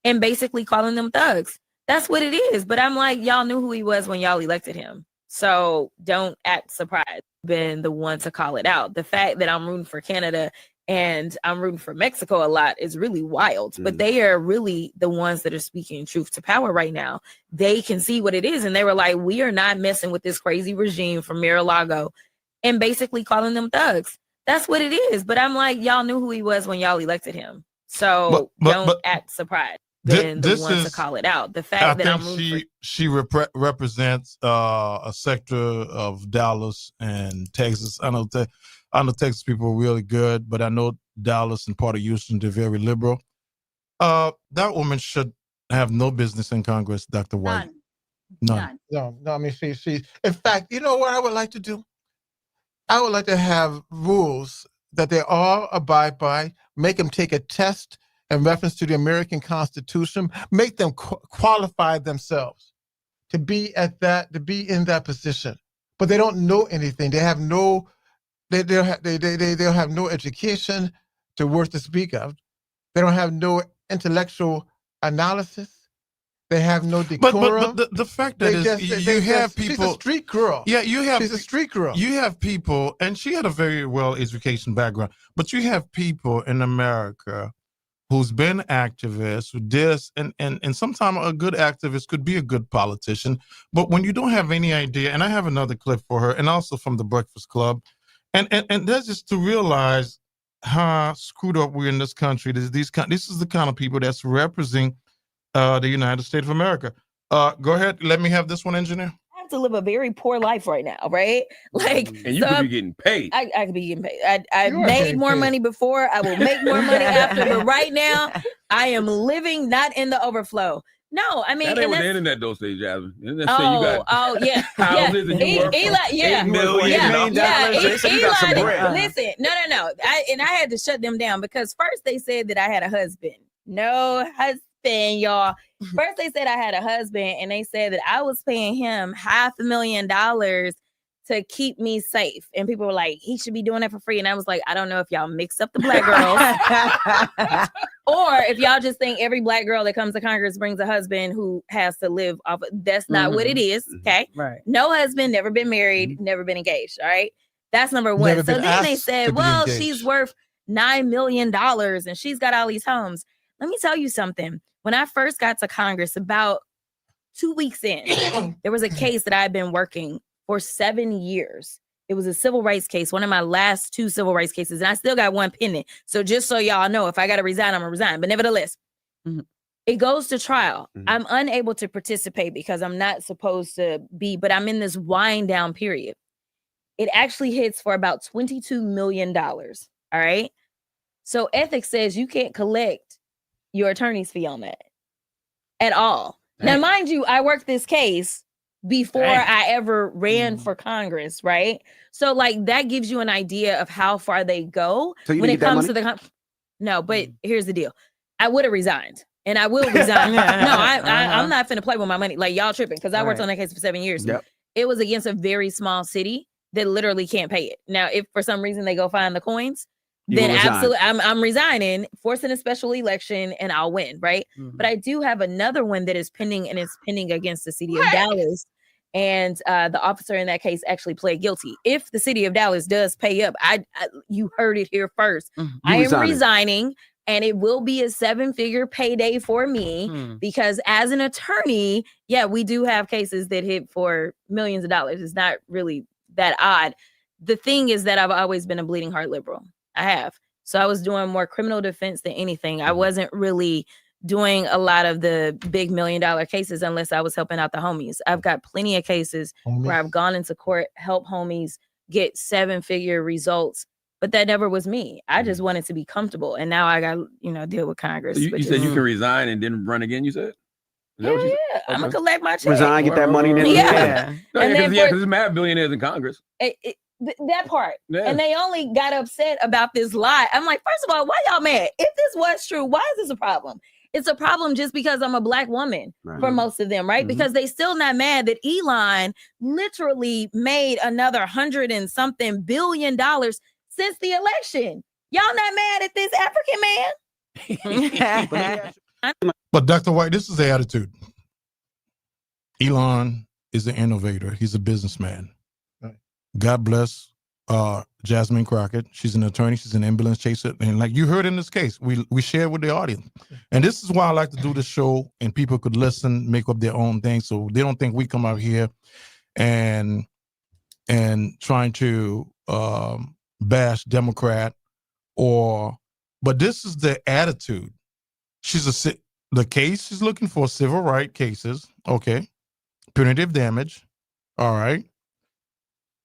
and basically calling them thugs. That's what it is. But I'm like, y'all knew who he was when y'all elected him, so don't act surprised. Been the one to call it out. The fact that I'm rooting for Canada and I'm rooting for Mexico a lot is really wild, but they are really the ones that are speaking truth to power right now. They can see what it is, and they were like, we are not messing with this crazy regime from Mar-a-Lago, and basically calling them thugs. That's what it is. But I'm like, y'all knew who he was when y'all elected him, so don't act surprised. Been the one to call it out. The fact that I'm rooting for she represents a sector of Dallas and Texas. I know Texas people are really good, but I know Dallas and part of Houston, they're very liberal. That woman should have no business in Congress, Dr. White. None. No, I mean, she. In fact, you know what I would like to do? I would like to have rules that they all abide by, make them take a test in reference to the American Constitution, make them qualify themselves to be in that position. But they don't know anything. They have no. They'll have no education to worth to speak of. They don't have no intellectual analysis. They have no decorum. But the fact that you have people. She's a street girl. Yeah, she's a street girl. You have people, and she had a very well education background. But you have people in America who's been activists, who this, and sometimes a good activist could be a good politician. But when you don't have any idea, and I have another clip for her, and also from the Breakfast Club. And that's just to realize how screwed up we're in this country. This is the kind of people that's representing the United States of America. Go ahead. Let me have this one, engineer. I have to live a very poor life right now, right? Like, and you could be getting paid. I could be getting paid. I made more money before. I will make more money after. But right now, I am living not in the overflow. No, I mean, that ain't what the internet those days, Jasmine. Let's say you got yeah, houses and you work Eli, yeah, $8 million. Eli, listen, no. I had to shut them down because first they said that I had a husband. No husband, y'all. First they said I had a husband, and they said that I was paying him $500,000 to keep me safe. And people were like, he should be doing that for free. And I was like, I don't know if y'all mixed up the black girls or if y'all just think every black girl that comes to Congress brings a husband who has to live off. That's not what it is. Okay. Right. No husband, never been married, never been engaged. All right. That's number one. So then they said, well, she's worth $9 million and she's got all these homes. Let me tell you something. When I first got to Congress, about 2 weeks in, there was a case that I had been working for 7 years. It was a civil rights case, one of my last 2 civil rights cases, and I still got one pending. So just so y'all know, if I got to resign, I'm going to resign. But nevertheless, it goes to trial. I'm unable to participate because I'm not supposed to be, but I'm in this wind down period. It actually hits for about $22 million. All right. So ethics says you can't collect your attorney's fee on that at all. Now, mind you, I worked this case before I ever ran for Congress, right? So, like, that gives you an idea of how far they go when it comes to the... No, but here's the deal. I would have resigned, and I will resign. I'm not finna play with my money. Like, y'all tripping, because I worked on that case for 7 years. It was against a very small city that literally can't pay it. Now, if for some reason they go find the coins, then absolutely, I'm resigning, forcing a special election, and I'll win, right? But I do have another one that is pending, and it's pending against the city of Dallas. And the officer in that case actually pled guilty. If the city of Dallas does pay up, you heard it here first. I am resigning. And it will be a 7-figure payday for me because as an attorney, yeah, we do have cases that hit for millions of dollars. It's not really that odd. The thing is that I've always been a bleeding heart liberal. I have. So I was doing more criminal defense than anything. I wasn't really doing a lot of the big $1 million cases unless I was helping out the homies. I've got plenty of cases where I've gone into court, help homies get 7-figure results. But that never was me. I just wanted to be comfortable. And now I got, deal with Congress. So you said you can resign and then run again, you said? Yeah. Okay. I'm going to collect my check. Resign, get that money. Then yeah. Because there's mad billionaires in Congress. That part. Yeah. And they only got upset about this lie. I'm like, first of all, why y'all mad? If this was true, why is this a problem? It's a problem just because I'm a Black woman for most of them, right? Because they still not mad that Elon literally made another $100 and something billion since the election. Y'all not mad at this African man? But Dr. White, this is the attitude. Elon is an innovator. He's a businessman. Right. God bless Jasmine Crockett. She's an attorney. She's an ambulance chaser. And like you heard in this case, we share with the audience. And this is why I like to do the show and people could listen, make up their own thing. So they don't think we come out here and trying to bash Democrat but this is the attitude. The case she's looking for civil rights cases, okay, punitive damage, all right,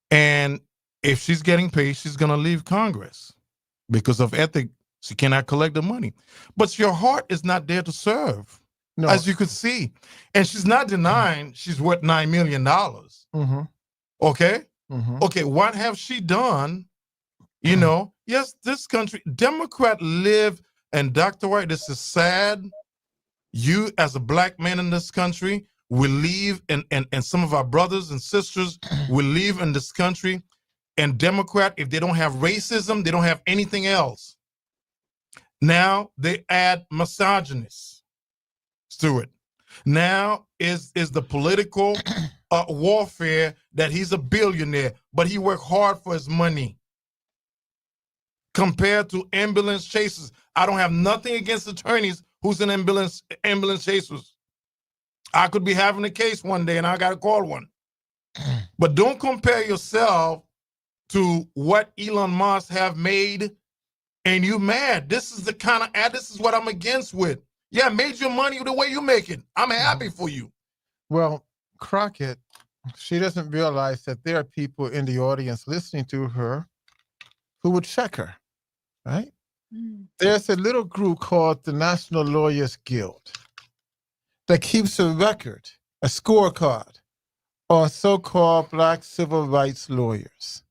and if she's getting paid, she's gonna leave Congress because of ethics. She cannot collect the money, but your heart is not there to serve, as you could see, and she's not denying she's worth $9 million. Okay, okay, what have she done? Yes, this country, Democrat live, and Dr. White, this is sad. You, as a Black man in this country, will leave, and some of our brothers and sisters will live in this country, and Democrat, if they don't have racism, they don't have anything else. Now they add misogynists to it. Now is the political warfare that he's a billionaire, but he worked hard for his money. Compared to ambulance chasers, I don't have nothing against attorneys who's an ambulance chasers. I could be having a case one day and I got to call one. But don't compare yourself to what Elon Musk have made and you mad. This is the kind of this is what I'm against with. Yeah, made your money the way you make it. I'm happy for you. Well, Crockett, she doesn't realize that there are people in the audience listening to her who would check her, right? There's a little group called the National Lawyers Guild that keeps a record, a scorecard on so-called Black civil rights lawyers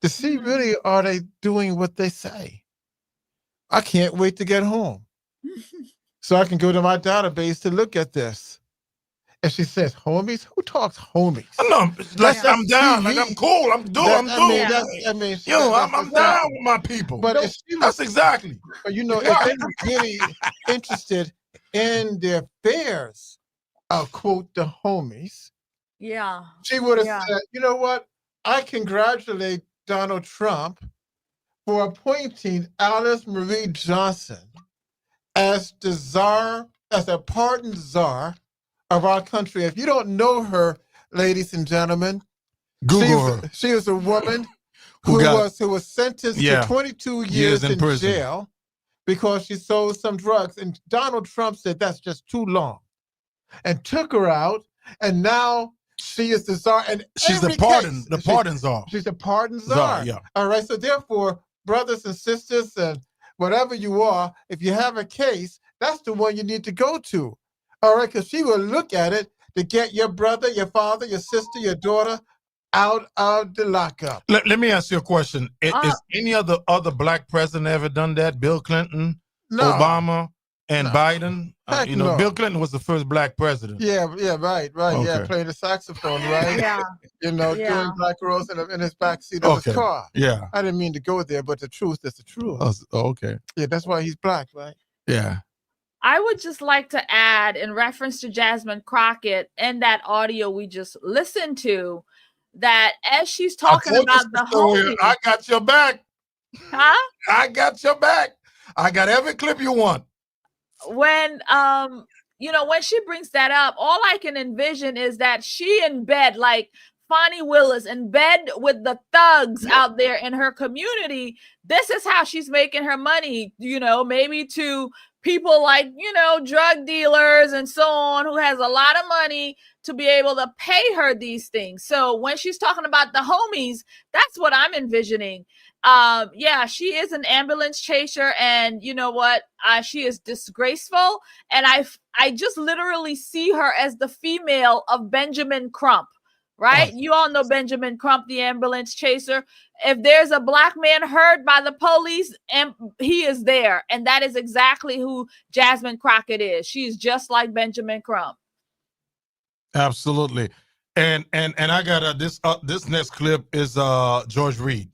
to see really are they doing what they say. I can't wait to get home so I can go to my database to look at this. And she says, homies? Who talks homies? No, like I'm down. Like I'm cool. I'm doing. I'm down with my people. But that's exactly. But if they were really interested in their affairs, I'll quote the homies. Yeah. She would have said, you know what? I congratulate Donald Trump for appointing Alice Marie Johnson as the czar, as a pardoned czar of our country. If you don't know her, ladies and gentlemen, Google her. She is a woman who was sentenced to 22 years in jail because she sold some drugs. And Donald Trump said that's just too long and took her out. And now she is the czar. And she's the pardon czar. She's the pardon czar. Yeah. All right. So therefore, brothers and sisters and whatever you are, if you have a case, that's the one you need to go to. All right, because she will look at it to get your brother, your father, your sister, your daughter out of the lockup. Let me ask you a question. Is any other Black president ever done that? Bill Clinton, Obama, and Biden? No. Bill Clinton was the first Black president. Yeah, right. Okay. Yeah, playing the saxophone, right? Doing Black Rose in his backseat of his car. Yeah. I didn't mean to go there, but the truth is the truth. Okay. Yeah, that's why he's Black, right? Yeah. I would just like to add, in reference to Jasmine Crockett and that audio we just listened to, that as she's talking about the homies, I got your back. Huh? I got your back. I got every clip you want. When when she brings that up, all I can envision is that she in bed, like Fonnie Willis, in bed with the thugs out there in her community. This is how she's making her money, maybe to people like, drug dealers and so on, who has a lot of money to be able to pay her these things. So when she's talking about the homies, that's what I'm envisioning. She is an ambulance chaser, and you know what? She is disgraceful, and I just literally see her as the female of Benjamin Crump, right? You all know Benjamin Crump, the ambulance chaser. If there's a black man hurt by the police, and he is there, and that is exactly who Jasmine Crockett is. She's just like Benjamin Crump. Absolutely, and I got this next clip is George Reid.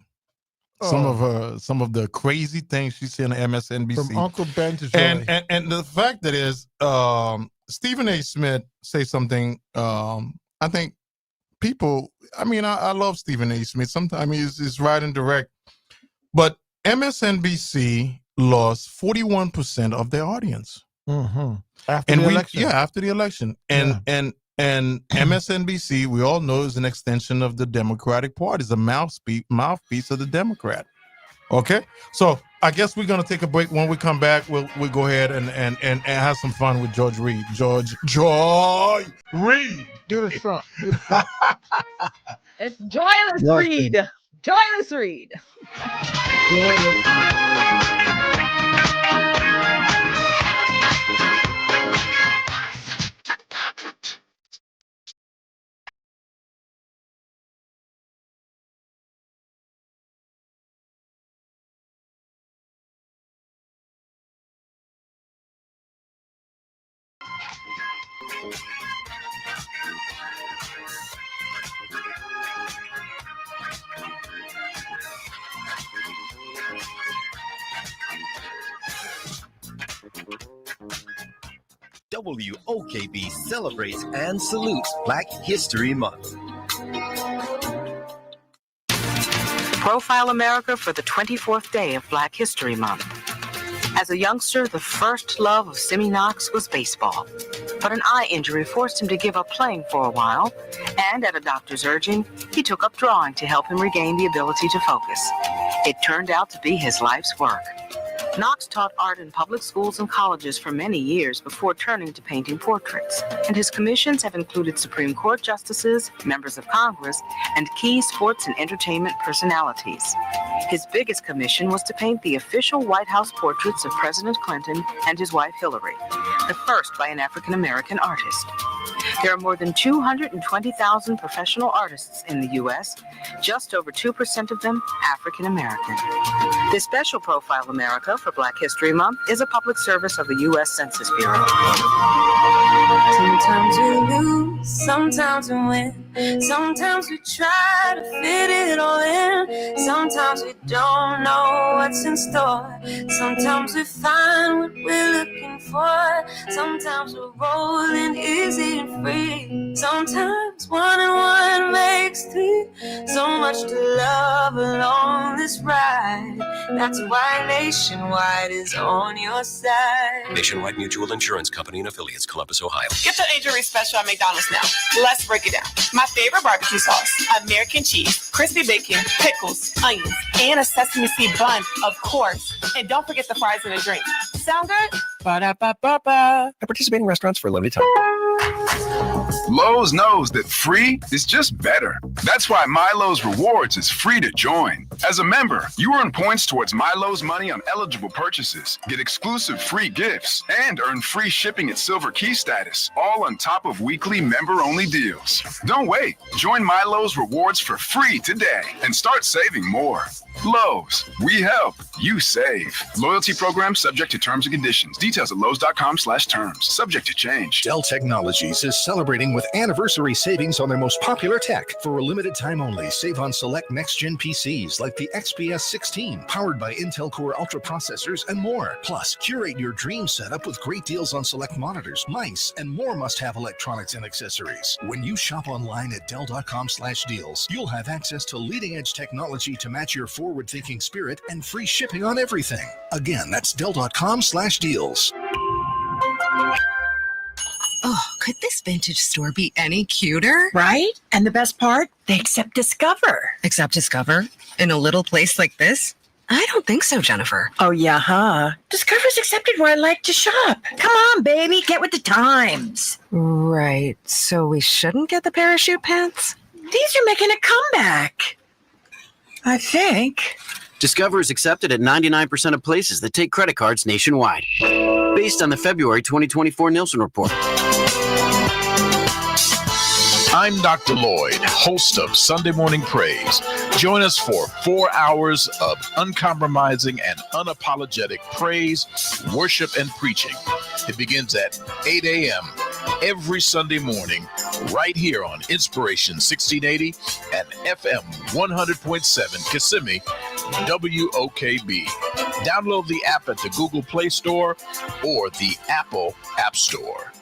Some of the crazy things she said on MSNBC. From Uncle Ben to Joy. And the fact that is, Stephen A. Smith say something. I think people. I mean, I love Stephen A. Smith. Sometimes he's right and direct, but MSNBC lost 41% of their audience after the election. Yeah, after the election, and MSNBC, we all know, is an extension of the Democratic Party. It's a mouthpiece of the Democrat. Okay, so I guess we're gonna take a break. When we come back, we'll go ahead and have some fun with George Reid. George Reid. Do the song. It's Joyless Reid. Joyless Reid. WOKB celebrates and salutes Black History Month. Profile America for the 24th day of Black History Month. As a youngster, the first love of Simi Knox was baseball. But an eye injury forced him to give up playing for a while, and at a doctor's urging, he took up drawing to help him regain the ability to focus. It turned out to be his life's work. Knox taught art in public schools and colleges for many years before turning to painting portraits, and his commissions have included Supreme Court justices, members of Congress, and key sports and entertainment personalities. His biggest commission was to paint the official White House portraits of President Clinton and his wife Hillary, the first by an African-American artist. There are more than 220,000 professional artists in the U.S., just over 2% of them African-American. This special Profile America for Black History Month is a public service of the U.S. Census Bureau. Sometimes we lose, sometimes we win. Sometimes we try to fit it all in. Sometimes we don't know what's in store. Sometimes we find what we're looking for. Sometimes we're rolling easy and free. Sometimes 1 and 1 makes 3. So much to love along this ride. That's why Nationwide is on your side. Nationwide Mutual Insurance Company and Affiliates, Columbus, Ohio. Get the injury special at McDonald's now. Let's break it down. My favorite barbecue sauce, American cheese, crispy bacon, pickles, onions, and a sesame seed bun, of course. And don't forget the fries and a drink. Sound good? Ba-da-ba-ba-ba. At participating restaurants for a limited time. Lowe's knows that free is just better. That's why Milo's Rewards is free to join. As a member, you earn points towards Milo's money on eligible purchases, get exclusive free gifts, and earn free shipping at Silver Key status, all on top of weekly member-only deals. Don't wait. Join Milo's Rewards for free today and start saving more. Lowe's, we help, you save. Loyalty program subject to terms and conditions. Details at lowes.com/terms. Subject to change. Dell Technologies is celebrating with anniversary savings on their most popular tech. For a limited time only, save on select next-gen PCs like the XPS 16, powered by Intel Core Ultra processors and more. Plus, curate your dream setup with great deals on select monitors, mice, and more must-have electronics and accessories. When you shop online at Dell.com/deals, you'll have access to leading-edge technology to match your 4 forward-thinking spirit, and free shipping on everything. Again, that's Dell.com/deals. Oh, could this vintage store be any cuter? Right? And the best part? They accept Discover. Accept Discover? In a little place like this? I don't think so, Jennifer. Oh, yeah, huh? Discover's accepted where I like to shop. Come on, baby, get with the times. Right, so we shouldn't get the parachute pants? These are making a comeback. I think. Discover is accepted at 99% of places that take credit cards nationwide, based on the February 2024 Nielsen report. I'm Dr. Lloyd, host of Sunday Morning Praise. Join us for 4 hours of uncompromising and unapologetic praise, worship, and preaching. It begins at 8 a.m. every Sunday morning, right here on Inspiration 1680 and FM 100.7 Kissimmee, WOKB. Download the app at the Google Play Store or the Apple App Store.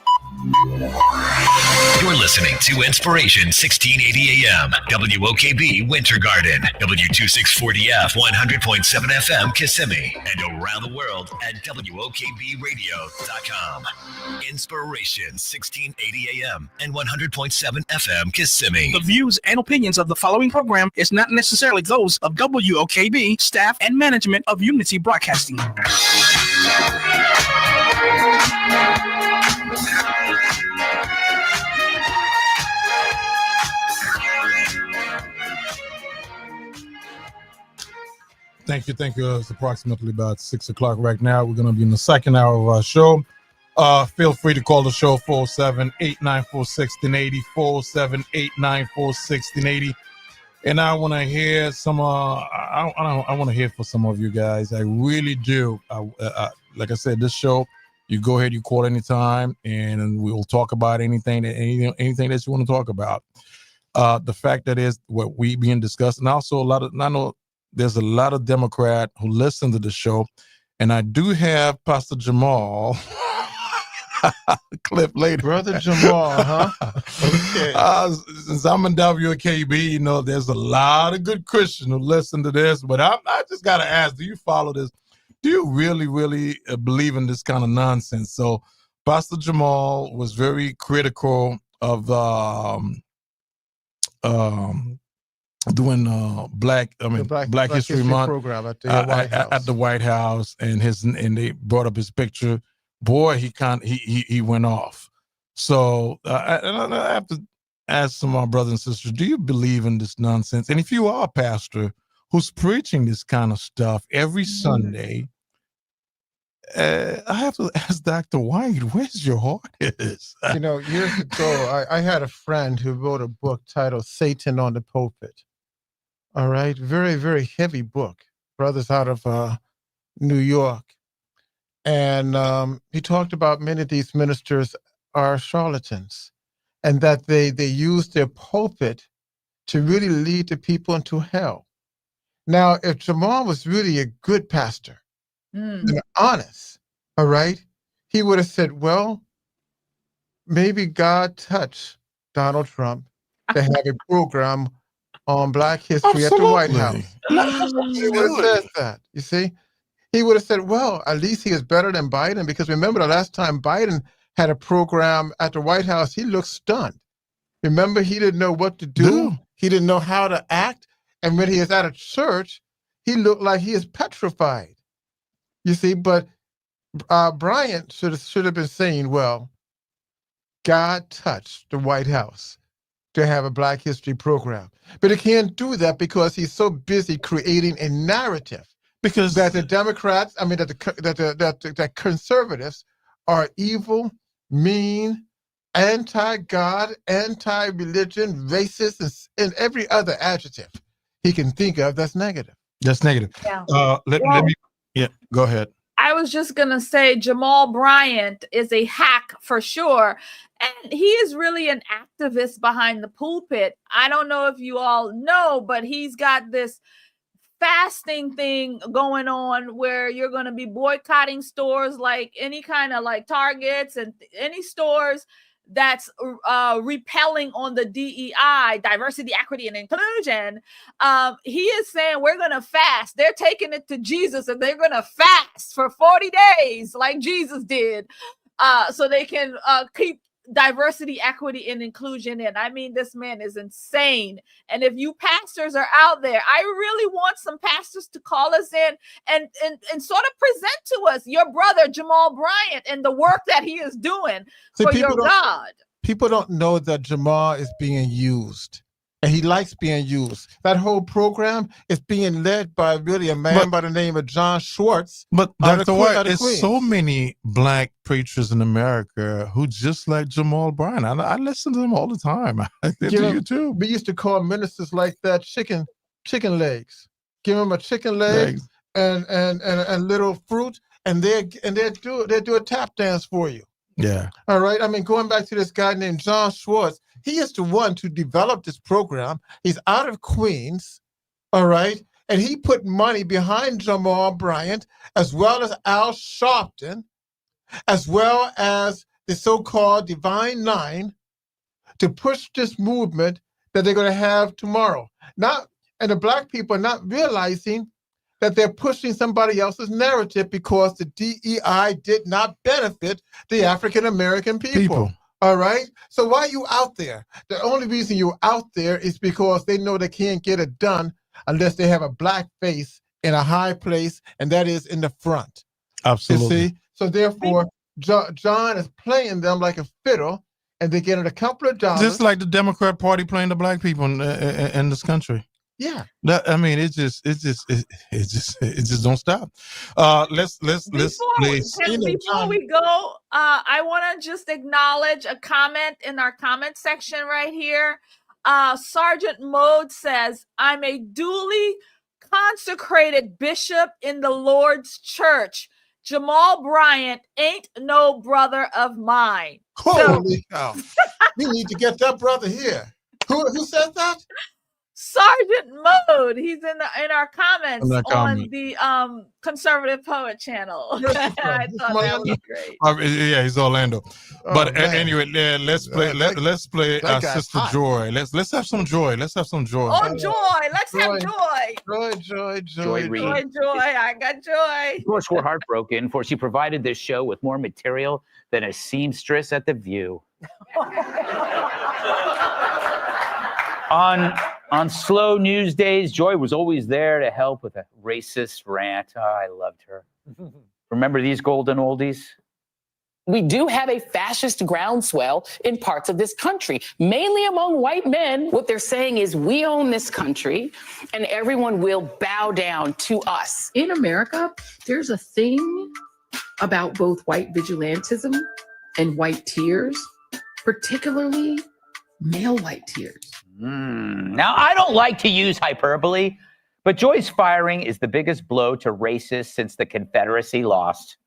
You're listening to Inspiration 1680 AM, WOKB Winter Garden, W2640F 100.7 FM Kissimmee, and around the world at WOKBradio.com. Inspiration 1680 AM and 100.7 FM Kissimmee. The views and opinions of the following program is not necessarily those of WOKB, staff, and management of Unity Broadcasting. Thank you. It's approximately about 6 o'clock right now. We're going to be in the second hour of our show. Feel free to call the show 407-894-1680, 407-894-1680. And I want to hear some. I want to hear from some of you guys. I really do. Like I said, this show, you go ahead, you call anytime, and we will talk about anything that you want to talk about. The fact that is what we being discussed, and also I know there's a lot of Democrat who listen to the show, and I do have Pastor Jamal clip later. Brother Jamal, huh? Okay. Since I'm in WKB, there's a lot of good Christians who listen to this, but I just got to ask, do you follow this? Do you really, really believe in this kind of nonsense? So Pastor Jamal was very critical of doing Black History Month program at the White House. At the White House, and they brought up his picture. Boy, he went off. So I have to ask some of my brothers and sisters, do you believe in this nonsense? And if you are a pastor who's preaching this kind of stuff every Sunday, I have to ask Dr. White, where's your heart is? Years ago, I had a friend who wrote a book titled Satan on the Pulpit. All right. Very, very heavy book. Brothers out of New York. And he talked about many of these ministers are charlatans, and that they use their pulpit to really lead the people into hell. Now, if Jamal was really a good pastor and honest, all right, he would have said, well, maybe God touched Donald Trump to have a program on Black history at the White House. He would have said that, you see. He would have said, well, at least he is better than Biden, because remember the last time Biden had a program at the White House, he looked stunned. Remember, he didn't know what to do. He didn't know how to act. And when he is at a church, he looked like he is petrified. You see, but Bryant should have been saying, well, God touched the White House to have a Black history program. But he can't do that because he's so busy creating a narrative. Because that the Democrats, that conservatives are evil, mean, anti-God, anti-religion, racist, and every other adjective he can think of that's negative. That's negative. Yeah. Let me go ahead. I was just going to say Jamal Bryant is a hack for sure. And he is really an activist behind the pulpit. I don't know if you all know, but he's got this fasting thing going on where you're going to be boycotting stores like any kind of like Targets and any stores that's repelling on the DEI, diversity, equity, and inclusion, he is saying we're going to fast. They're taking it to Jesus and they're going to fast for 40 days like Jesus did so they can keep diversity, equity, and inclusion in. I mean, this man is insane. And if you pastors are out there, I really want some pastors to call us in and sort of present to us your brother Jamal Bryant and the work that he is doing for your God. People don't know that Jamal is being used. And he likes being used. That whole program is being led by really a man by the name of John Schwartz. But Dr. White, there's so many black preachers in America who just like Jamal Bryant. I listen to them all the time. I do you too. We used to call ministers like that chicken legs. Give them a chicken leg and little fruit, and they do a tap dance for you. Yeah. All right. I mean, going back to this guy named John Schwartz, he is the one to develop this program. He's out of Queens. All right. And he put money behind Jamal Bryant, as well as Al Sharpton, as well as the so-called Divine Nine, to push this movement that they're going to have tomorrow. And the black people are not realizing that they're pushing somebody else's narrative because the DEI did not benefit the African-American people. All right? So why are you out there? The only reason you're out there is because they know they can't get it done unless they have a black face in a high place, and that is in the front. Absolutely. You see? So therefore, John is playing them like a fiddle, and they're getting a couple of dollars. Just like the Democrat Party playing the black people in this country. Yeah. I mean, it just don't stop. Let's Before we go, I want to just acknowledge a comment in our comment section right here. Sergeant Mode says, "I'm a duly consecrated bishop in the Lord's church. Jamal Bryant ain't no brother of mine." Holy cow! We need to get that brother here. Who said that? Sergeant Mode. He's in our comments on the Conservative Poet channel. I thought that was great. Yeah, he's Orlando. But anyway, let's play Sister Joy. Let's have some joy. Let's have some joy. Oh, joy! Let's have joy. Joy. Reid. Joy. I got joy. Of course, we're heartbroken, for she provided this show with more material than a seamstress at The View. On slow news days, Joy was always there to help with a racist rant. Oh, I loved her. Remember these golden oldies? We do have a fascist groundswell in parts of this country, mainly among white men. What they're saying is we own this country and everyone will bow down to us. In America, there's a thing about both white vigilantism and white tears, particularly male white tears. Now, I don't like to use hyperbole, but Joy's firing is the biggest blow to racists since the Confederacy lost.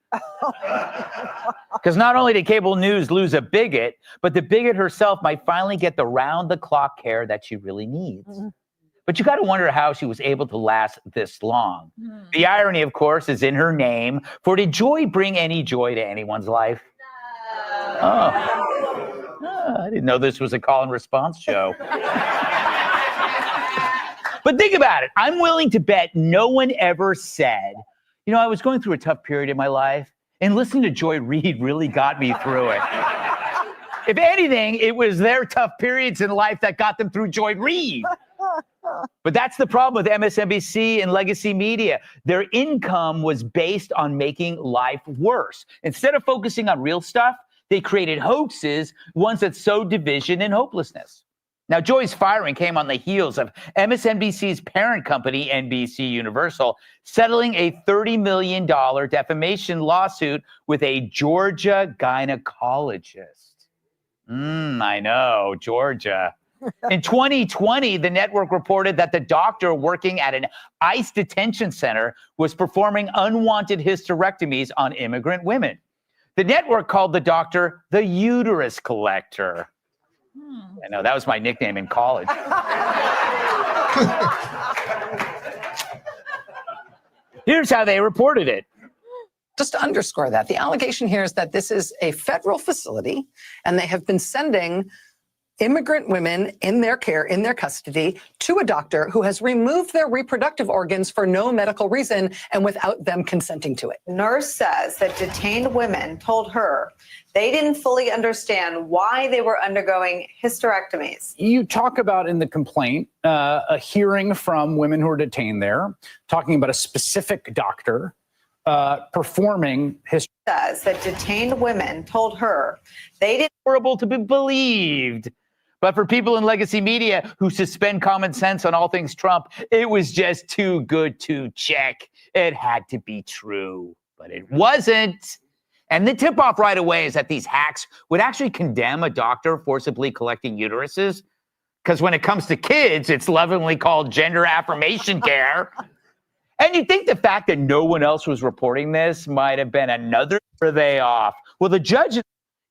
Because not only did cable news lose a bigot, but the bigot herself might finally get the round-the-clock care that she really needs. But you got to wonder how she was able to last this long. The irony, of course, is in her name. For did Joy bring any joy to anyone's life? I didn't know this was a call and response show. But think about it. I'm willing to bet no one ever said, I was going through a tough period in my life, and listening to Joy Reid really got me through it. If anything, it was their tough periods in life that got them through Joy Reid. But that's the problem with MSNBC and legacy media. Their income was based on making life worse. Instead of focusing on real stuff, they created hoaxes, ones that sowed division and hopelessness. Now, Joy's firing came on the heels of MSNBC's parent company, NBC Universal, settling a $30 million defamation lawsuit with a Georgia gynecologist. I know, Georgia. In 2020, the network reported that the doctor working at an ICE detention center was performing unwanted hysterectomies on immigrant women. The network called the doctor the uterus collector. I know, that was my nickname in college. Here's how they reported it. Just to underscore that, the allegation here is that this is a federal facility, and they have been sending immigrant women in their care, in their custody, to a doctor who has removed their reproductive organs for no medical reason and without them consenting to it. Nurse says that detained women told her they didn't fully understand why they were undergoing hysterectomies. You talk about in the complaint a hearing from women who are detained there, talking about a specific doctor performing hysterectomies. Says that detained women told her they didn't. Horrible to be believed. But for people in legacy media who suspend common sense on all things Trump, it was just too good to check. It had to be true, but it wasn't. And the tip-off right away is that these hacks would actually condemn a doctor forcibly collecting uteruses, because when it comes to kids, it's lovingly called gender affirmation care. And you'd think the fact that no one else was reporting this might have been another survey off. Well, the judge,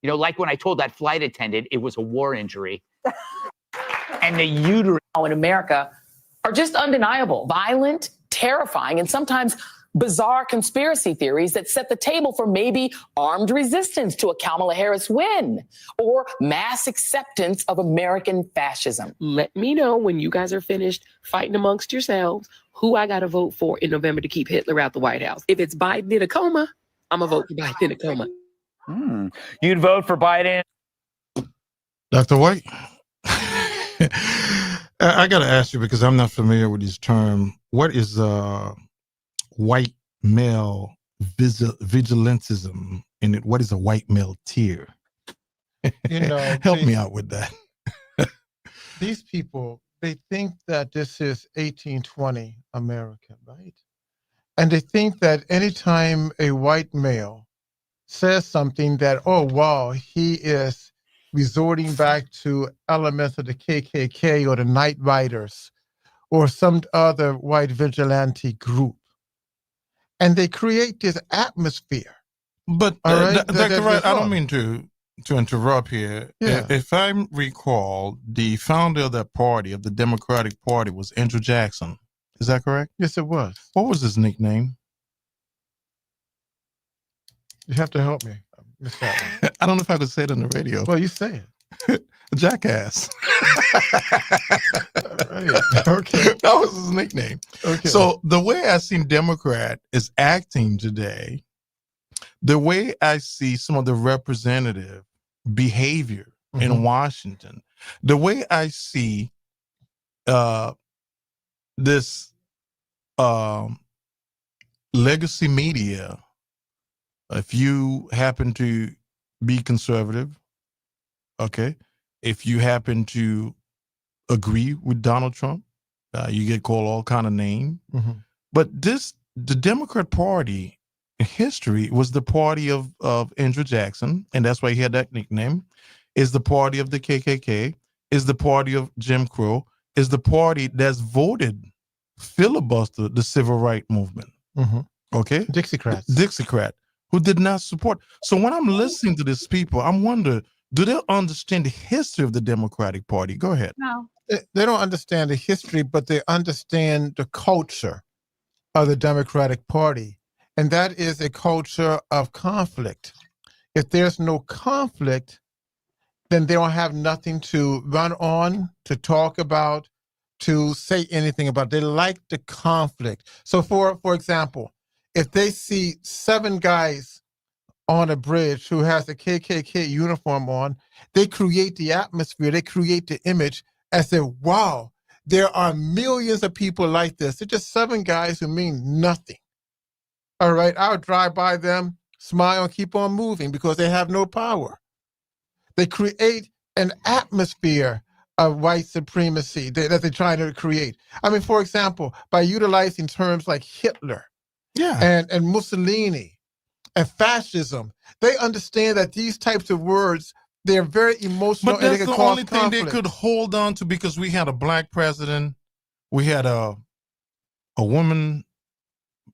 like when I told that flight attendant it was a war injury. And the uterus in America are just undeniable, violent, terrifying, and sometimes bizarre conspiracy theories that set the table for maybe armed resistance to a Kamala Harris win or mass acceptance of American fascism. Let me know when you guys are finished fighting amongst yourselves who I got to vote for in November to keep Hitler out the White House. If it's Biden in a coma, I'm going to vote for Biden in a coma. You'd vote for Biden? Dr. White? I got to ask you, because I'm not familiar with this term. What is white male vigilantism? And what is a white male tier? Help me out with that. These people, they think that this is 1820 America, right? And they think that anytime a white male says something that, oh, wow, he is resorting back to elements of the KKK or the Night Riders or some other white vigilante group. And they create this atmosphere. But, Dr. Wright, I don't mean to interrupt here. Yeah. If I recall, the founder of that party, of the Democratic Party, was Andrew Jackson. Is that correct? Yes, it was. What was his nickname? You have to help me. I don't know if I could say it on the radio. Well, you say it. Jackass. Right. Okay. That was his nickname. Okay. So the way I see Democrat is acting today, the way I see some of the representative behavior in Washington, the way I see this legacy media, if you happen to be conservative, okay, if you happen to agree with Donald Trump, you get called all kind of names. But the Democrat Party in history was the party of Andrew Jackson, and that's why he had that nickname, is the party of the KKK, is the party of Jim Crow, is the party that's voted filibuster the civil rights movement. Okay? Dixiecrat, who did not support. So when I'm listening to these people, I'm wondering, do they understand the history of the Democratic Party? Go ahead. No. They don't understand the history, but they understand the culture of the Democratic Party. And that is a culture of conflict. If there's no conflict, then they don't have nothing to run on, to talk about, to say anything about. They like the conflict. So for example, if they see 7 guys on a bridge who has a KKK uniform on, they create the atmosphere, they create the image as if, wow, there are millions of people like this. They're just 7 guys who mean nothing. All right, I'll drive by them, smile, and keep on moving because they have no power. They create an atmosphere of white supremacy that they're trying to create. I mean, for example, by utilizing terms like Hitler and Mussolini and fascism, they understand that these types of words, they're very emotional. But that's and they the can cause only thing conflict. they could hold on to, because we had a black president, we had a woman,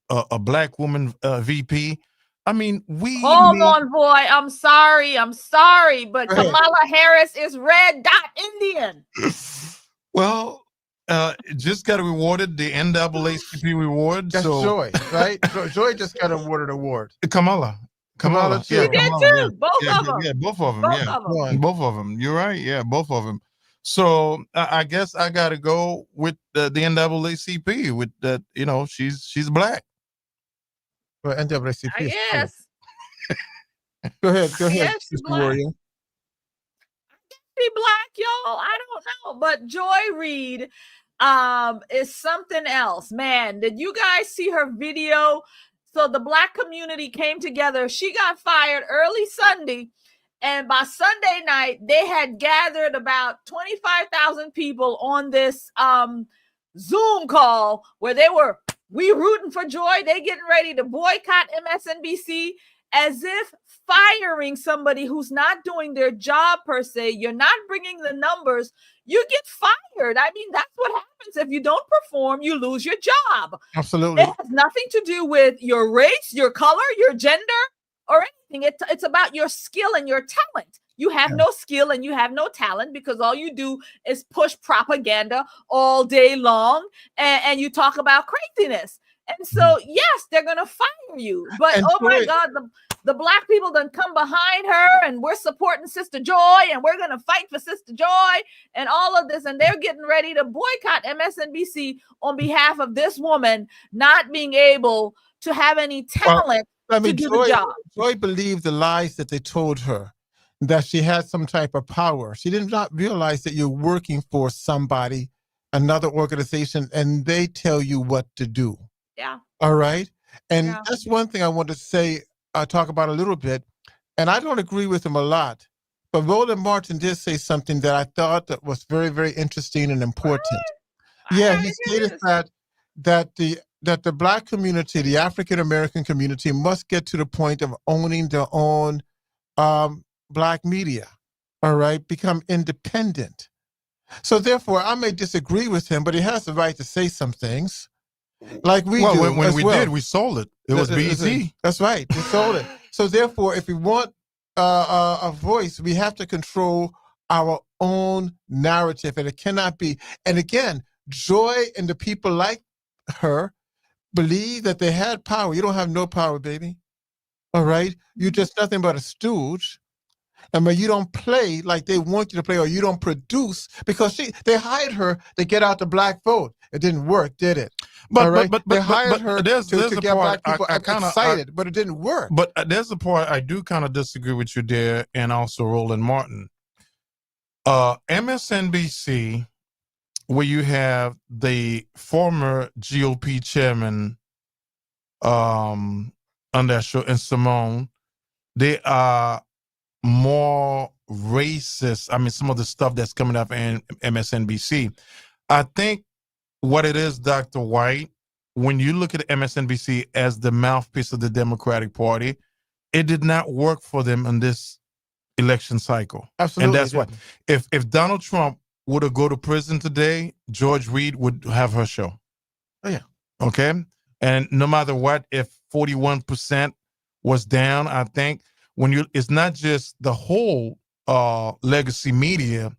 a black woman VP. I mean, Hold on, boy. I'm sorry, but Kamala Harris is red dot Indian. Well, just got rewarded the NAACP reward. That's so Joy, right? Joy just got awarded an award. Kamala, Kamala too. yeah, She did Kamala, too. yeah. Both Yeah, of them. yeah, both of them, Both yeah, of them. both of them. You're right, yeah, both of them. So I guess I got to go with the NAACP. With that, she's black. Well, NAACP. I is guess. Go ahead, Yes, she's Mr. black. Warrior. Be black, y'all. I don't know, but Joy Reid is something else. Man, did you guys see her video? So the black community came together. She got fired early Sunday, and by Sunday night they had gathered about 25,000 people on this Zoom call where we rooting for Joy. They getting ready to boycott MSNBC, as if firing somebody who's not doing their job per se, you're not bringing the numbers, you get fired. I mean, that's what happens. If you don't perform, you lose your job. Absolutely. It has nothing to do with your race, your color, your gender, or anything. It's about your skill and your talent. You have no skill and you have no talent because all you do is push propaganda all day long and you talk about craziness. And so, yes, they're going to fire you. But, And my Joy- God, the black people done come behind her and we're supporting Sister Joy and we're going to fight for Sister Joy and all of this. And they're getting ready to boycott MSNBC on behalf of this woman not being able to have any talent to do the job. Joy believed the lies that they told her, that she had some type of power. She did not realize that you're working for somebody, another organization, and they tell you what to do. Yeah. All right. And Yeah. that's one thing I want to say, talk about a little bit. And I don't agree with him a lot. But Roland Martin did say something that I thought that was very, very interesting and important. Yeah, he stated that the black community, the African American community, must get to the point of owning their own black media. All right, become independent. So therefore, I may disagree with him, but he has the right to say some things. Like we do. When we did, we sold it. It was BET. That's right. We sold it. So therefore, if we want a voice, we have to control our own narrative, and it cannot be. And again, Joy and the people like her believe that they had power. You don't have no power, baby. All right? You're just nothing but a stooge. And when you don't play like they want you to play, or you don't produce, because they hired her to get out the black vote. It didn't work, did it? But they hired her there's to a get part black people I kinda, excited, but it didn't work. But there's a part I do kind of disagree with you there, and also Roland Martin. MSNBC, where you have the former GOP chairman on that show, and Simone, they are more racist. I mean, some of the stuff that's coming up in MSNBC. I think what it is, Dr. White, when you look at MSNBC as the mouthpiece of the Democratic Party, it did not work for them in this election cycle. Absolutely. And that's why. If Donald Trump would have go to prison today, George Reid would have her show. Oh, yeah. Okay? And no matter what, if 41% was down, I think it's not just the whole legacy media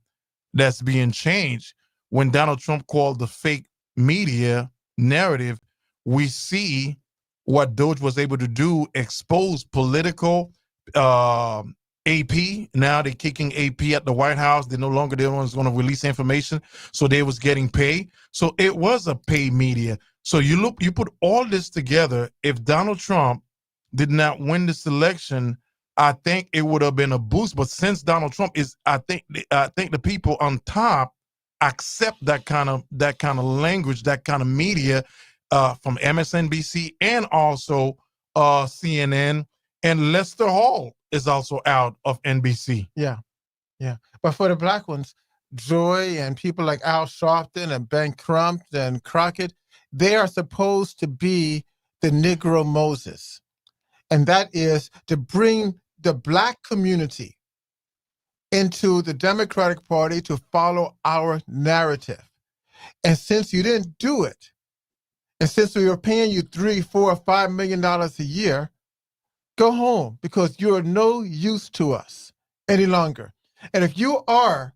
that's being changed. When Donald Trump called the fake media narrative, we see what Doge was able to do, expose Politico, AP. Now they're kicking AP at the White House. They're no longer the ones going to release information. So they was getting paid. So it was a paid media. So you put all this together. If Donald Trump did not win this election, I think it would have been a boost. But since Donald Trump is, I think the people on top accept that kind of language, that kind of media from MSNBC and also CNN, and Lester Hall is also out of NBC. Yeah. But for the black ones, Joy and people like Al Sharpton and Ben Crump and Crockett, they are supposed to be the Negro Moses. And that is to bring the black community into the Democratic Party to follow our narrative. And since you didn't do it, and since we were paying you $3, $4, or $5 million a year, go home, because you're no use to us any longer. And if you are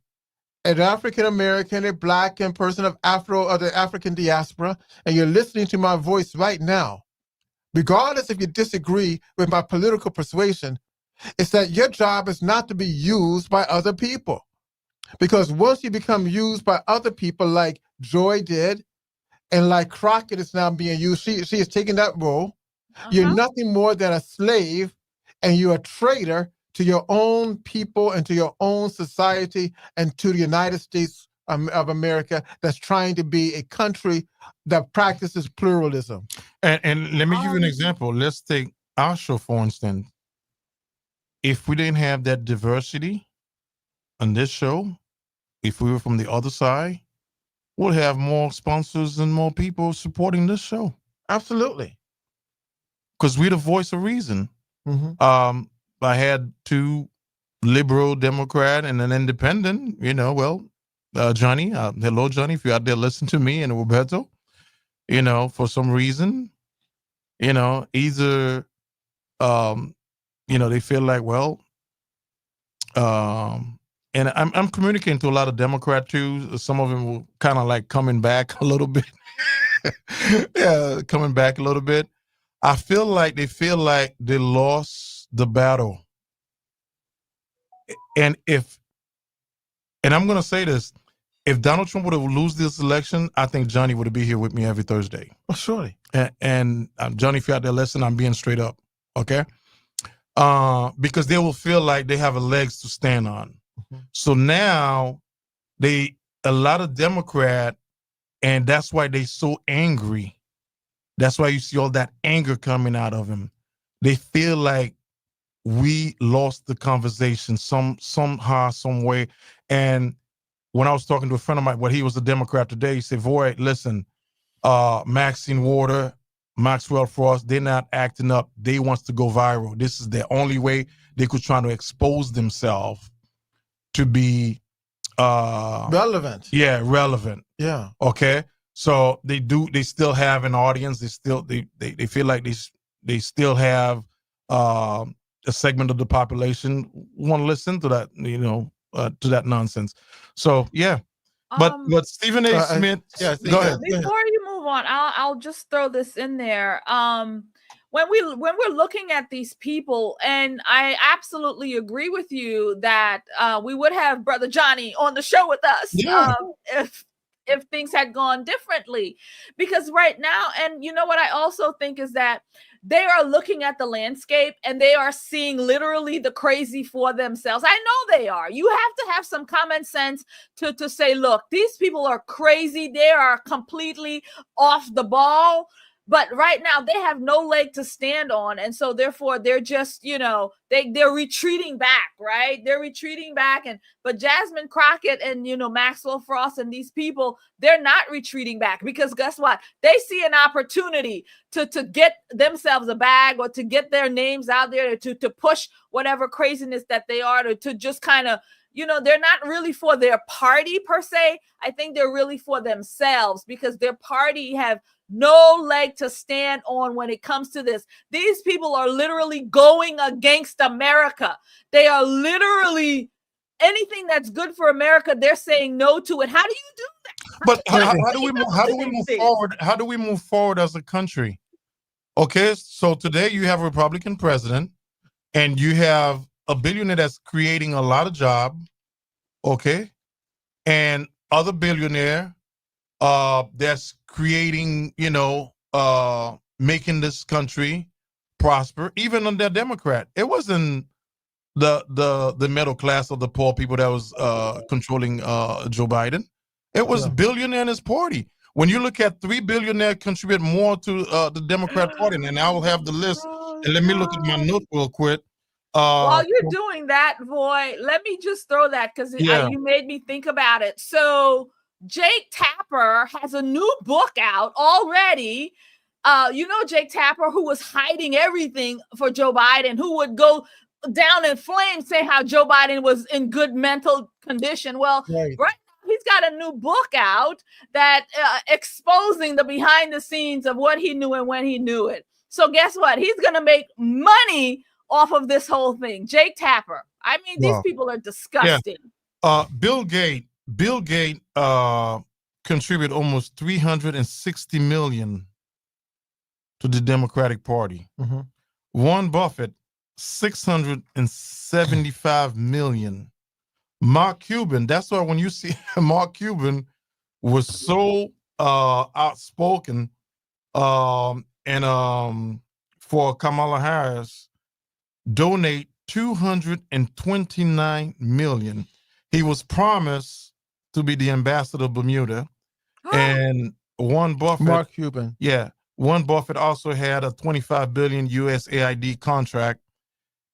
an African American, a Black, and person of the African diaspora, and you're listening to my voice right now, regardless if you disagree with my political persuasion, it's that your job is not to be used by other people. Because once you become used by other people like Joy did, and like Crockett is now being used, she is taking that role. You're nothing more than a slave, and you're a traitor to your own people and to your own society and to the United States of America that's trying to be a country that practices pluralism. And let me give you an example. Let's take our show, for instance. If we didn't have that diversity on this show, if we were from the other side, we'll have more sponsors and more people supporting this show. Absolutely. Because we're the voice of reason. I had 2 liberal Democrat and an independent, Johnny, hello, Johnny, if you're out there listening to me, and Roberto, for some reason, either, they feel like, and I'm communicating to a lot of Democrats too. Some of them were kind of like coming back a little bit. Coming back a little bit. I feel like they lost the battle. And I'm going to say this, if Donald Trump would have lost this election, I think Johnny would be here with me every Thursday. Oh, surely. And Johnny, if you're out there listening, I'm being straight up. Okay. Because they will feel like they have a legs to stand on. So now a lot of Democrat, and that's why they so angry. That's why you see all that anger coming out of him. They feel like we lost the conversation somehow, some way. And when I was talking to a friend of mine, he was a Democrat today, he said, Voy, listen, Maxine Waters, Maxwell Frost, they're not acting up. They want to go viral. This is the only way they could try to expose themselves to be relevant. Yeah, relevant. Yeah. Okay. So they still have an audience. They feel like they still have a segment of the population who want to listen to that, to that nonsense. So yeah. But Stephen A. Smith, go ahead. Before you move on, I'll just throw this in there. When we're looking at these people, and I absolutely agree with you that we would have Brother Johnny on the show with us if things had gone differently. Because right now, and you know what I also think is that they are looking at the landscape and they are seeing literally the crazy for themselves. I know they are. You have to have some common sense to say, look, these people are crazy. They are completely off the ball. But right now they have no leg to stand on. And so therefore they're just, they're retreating back, right? They're retreating back. But Jasmine Crockett and, Maxwell Frost and these people, they're not retreating back, because guess what? They see an opportunity to get themselves a bag, or to get their names out there, to push whatever craziness that they are, to just kind of, they're not really for their party per se. I think they're really for themselves, because their party have no leg to stand on when it comes to this. These people are literally going against America. They are literally, anything that's good for America, they're saying no to it. How do you do that? But how do we move forward? How do we move forward as a country? Okay, so today you have a Republican president, and you have a billionaire that's creating a lot of jobs, okay, and other billionaire that's creating, making this country prosper, even under Democrat. It wasn't the middle class or the poor people that was controlling Joe Biden. It was billionaire in his party. When you look at 3 billionaires contribute more to the Democrat Party, and I will have the list. And let me look at my note real quick. While you're doing that, Voy, let me just throw that, because you made me think about it. So Jake Tapper has a new book out already. Jake Tapper, who was hiding everything for Joe Biden, who would go down in flames, say how Joe Biden was in good mental condition. Well, right now he's got a new book out that exposing the behind the scenes of what he knew and when he knew it. So guess what? He's going to make money off of this whole thing. Jake Tapper. I mean, these people are disgusting. Bill Gates Bill Gates contributed almost $360 million to the Democratic Party. Mm-hmm. Warren Buffett, $675 million. Mark Cuban, that's why when you see Mark Cuban was so outspoken for Kamala Harris, donate $229 million. He was promised to be the ambassador of Bermuda. And Warren Buffett, Mark Cuban. Yeah. Warren Buffett also had a $25 billion USAID contract.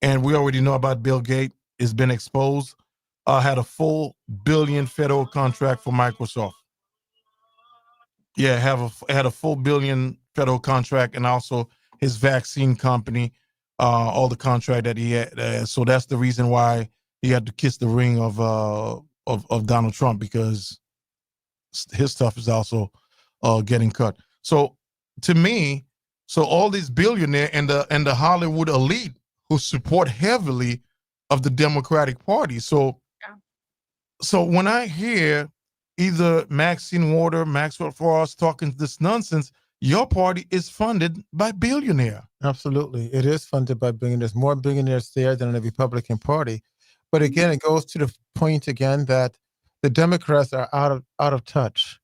And we already know about Bill Gates. It's been exposed. Had a full $1 billion federal contract for Microsoft. Yeah, had a full $1 billion federal contract, and also his vaccine company, all the contract that he had. So that's the reason why he had to kiss the ring of Donald Trump, because his stuff is also getting cut. So to me, all these billionaires and the Hollywood elite who support heavily of the Democratic Party. So when I hear either Maxine Waters, Maxwell Frost talking this nonsense, your party is funded by billionaires. Absolutely. It is funded by billionaires. More billionaires there than the Republican Party. But again, it goes to the point again that the Democrats are out of touch.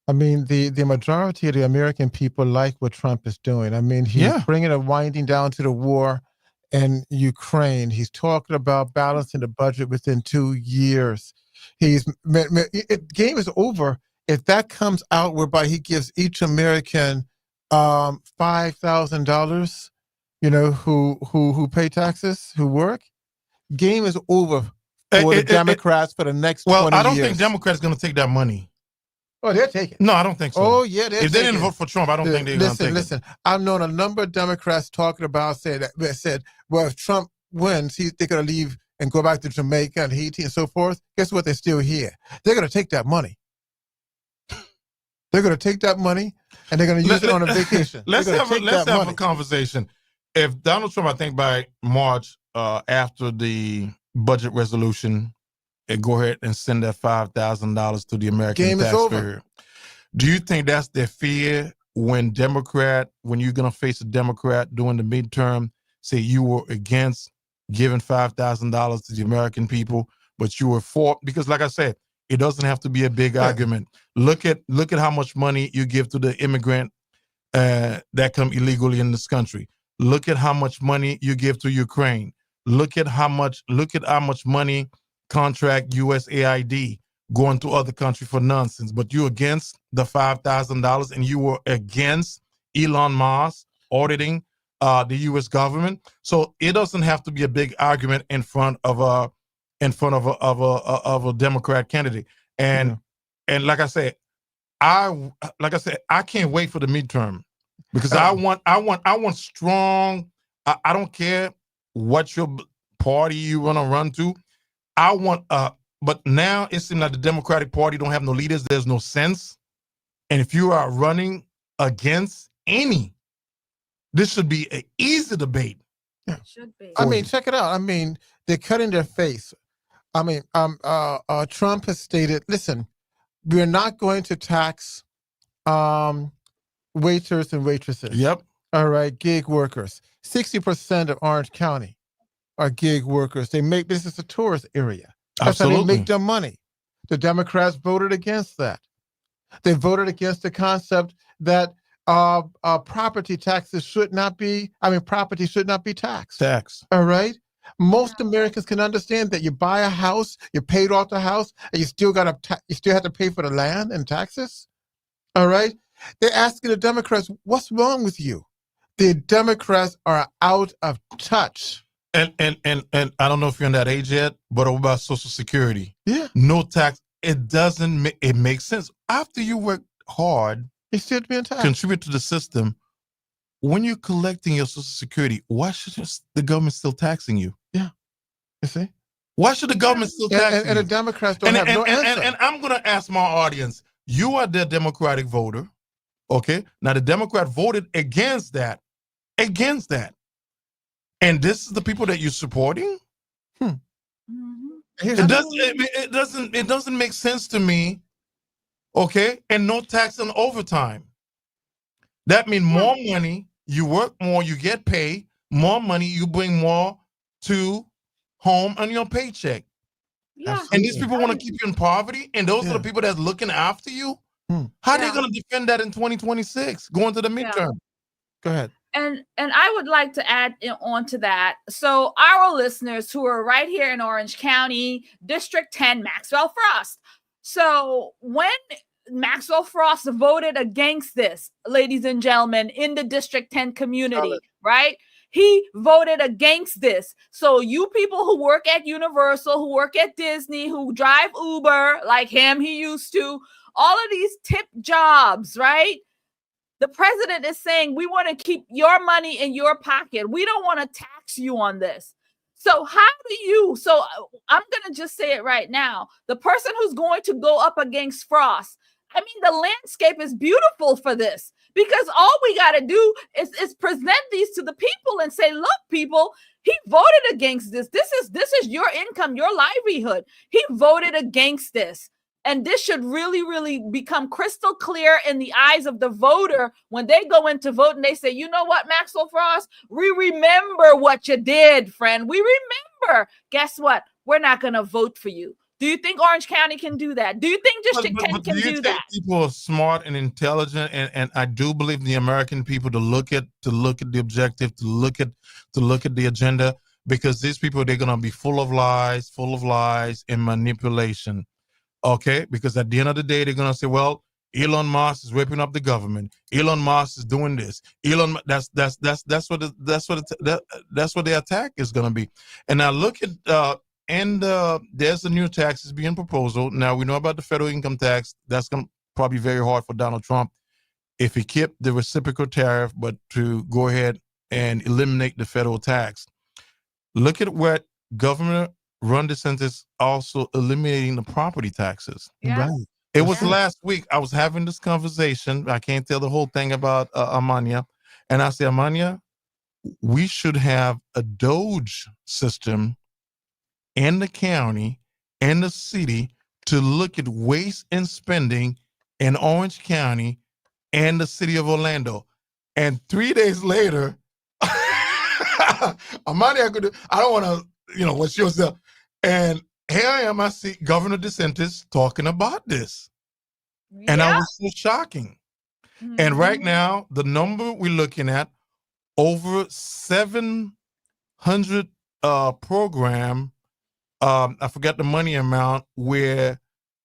I mean, the majority of the American people like what Trump is doing. I mean, he's bringing a winding down to the war in Ukraine. He's talking about balancing the budget within 2 years. Game is over if that comes out whereby he gives each American $5,000, who pay taxes, who work. Game is over for the Democrats for the next 20 years. Well, I don't think Democrats going to take that money. Oh, they'll take it. No, I don't think so. Oh, yeah, if they didn't vote for Trump, I don't think they're going to take it. Listen, I've known a number of Democrats talking about said, well, if Trump wins, they're going to leave and go back to Jamaica and Haiti and so forth. Guess what? They're still here. They're going to take that money. They're going to take that money and they're going to use it on a vacation. Let's have a conversation. If Donald Trump, I think by March, after the budget resolution, and go ahead and send that $5,000 to the American taxpayer. Do you think that's their fear when you're going to face a Democrat during the midterm, say you were against giving $5,000 to the American people, but you were for? Because like I said, it doesn't have to be a big argument. Look at how much money you give to the immigrant that come illegally in this country. Look at how much money you give to Ukraine. Look at how much money contract USAID going to other countries for nonsense. But you're against the $5,000, and you were against Elon Musk auditing the U.S. government. So it doesn't have to be a big argument in front of a Democrat candidate. And like I said, I can't wait for the midterm, because I want strong. I don't care what your party you want to run to. I want, but now it seems like the Democratic Party don't have no leaders. There's no sense. And if you are running against any, this should be an easy debate. It should be. I mean, check it out. I mean, they're cutting their face. I mean, Trump has stated, listen, we're not going to tax waiters and waitresses. Yep. All right, gig workers. 60% of Orange County are gig workers. This is a tourist area. That's Absolutely. how they make their money. The Democrats voted against that. They voted against the concept that property should not be taxed. All right? Most Americans can understand that you buy a house, you paid off the house, and you still have to pay for the land and taxes. All right? They're asking the Democrats, what's wrong with you? The Democrats are out of touch. And I don't know if you're in that age yet, but what about Social Security? Yeah. No tax. It makes sense. After you work hard, you still being taxed. Contribute to the system. When you're collecting your Social Security, why should the government still taxing you? Yeah. You see? Why should the government still tax you? And the Democrats don't have no answer. And I'm going to ask my audience, you are the Democratic voter, okay? Now, the Democrat voted against that. And this is the people that you're supporting? It doesn't make sense to me. Okay, and no tax on overtime. That means more money. You work more, you get paid. More money, you bring more to home on your paycheck. Yeah. And these people want to keep you in poverty, and those are the people that's looking after you. How are they going to defend that in 2026, going to the midterm? Go ahead. And I would like to add on to that. So our listeners who are right here in Orange County, District 10, Maxwell Frost. So when Maxwell Frost voted against this, ladies and gentlemen, in the District 10 community, right? He voted against this. So you people who work at Universal, who work at Disney, who drive Uber like him, he used to, all of these tip jobs, right? The president is saying, we want to keep your money in your pocket. We don't want to tax you on this. So I'm going to just say it right now. The person who's going to go up against Frost, I mean, the landscape is beautiful for this, because all we got to do is present these to the people and say, look, people, he voted against this. This is your income, your livelihood. He voted against this. And this should really, really become crystal clear in the eyes of the voter when they go in to vote and they say, you know what, Maxwell Frost, we remember what you did, friend. We remember. Guess what? We're not going to vote for you. Do you think Orange County can do that? Do you think District 10 can do that? People are smart and intelligent, and I do believe the American people to look at the objective, to look at the agenda, because these people, they're going to be full of lies and manipulation. Okay, because at the end of the day, they're gonna say, "Well, Elon Musk is ripping up the government. Elon Musk is doing this. That's what the attack is gonna be." And now look at there's a new tax is being proposed. Now we know about the federal income tax. That's gonna probably be very hard for Donald Trump if he kept the reciprocal tariff, but to go ahead and eliminate the federal tax. Look at what Governor Ron DeSantis also eliminating the property taxes. Yeah. Right. It was last week. I was having this conversation. I can't tell the whole thing about Amania. And I said, Amania, we should have a Doge system in the county and the city to look at waste and spending in Orange County and the city of Orlando. And 3 days later, Amania, I don't want to, what's yourself? And here I am, I see Governor DeSantis talking about this. Yeah. And I was so shocking. Mm-hmm. And right now, the number we're looking at, over 700 program, I forgot the money amount, where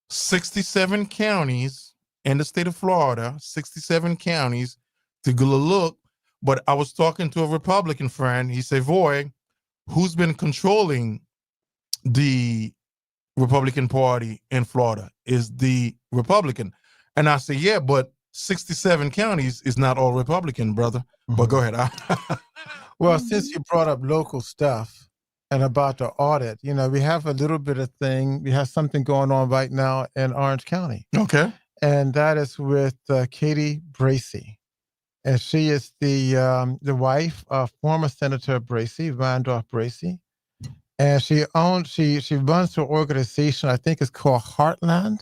67 counties in the state of Florida, 67 counties to go look. But I was talking to a Republican friend. He said, Voy, who's been controlling the Republican Party in Florida is the Republican. And I say, yeah, but 67 counties is not all Republican, brother. Mm-hmm. But go ahead. Well, since you brought up local stuff and about the audit, we have a little bit of thing. We have something going on right now in Orange County. Okay. And that is with Katie Bracey. And she is the wife of former Senator Bracey, Randolph Bracey. And she runs her organization, I think it's called Heartland,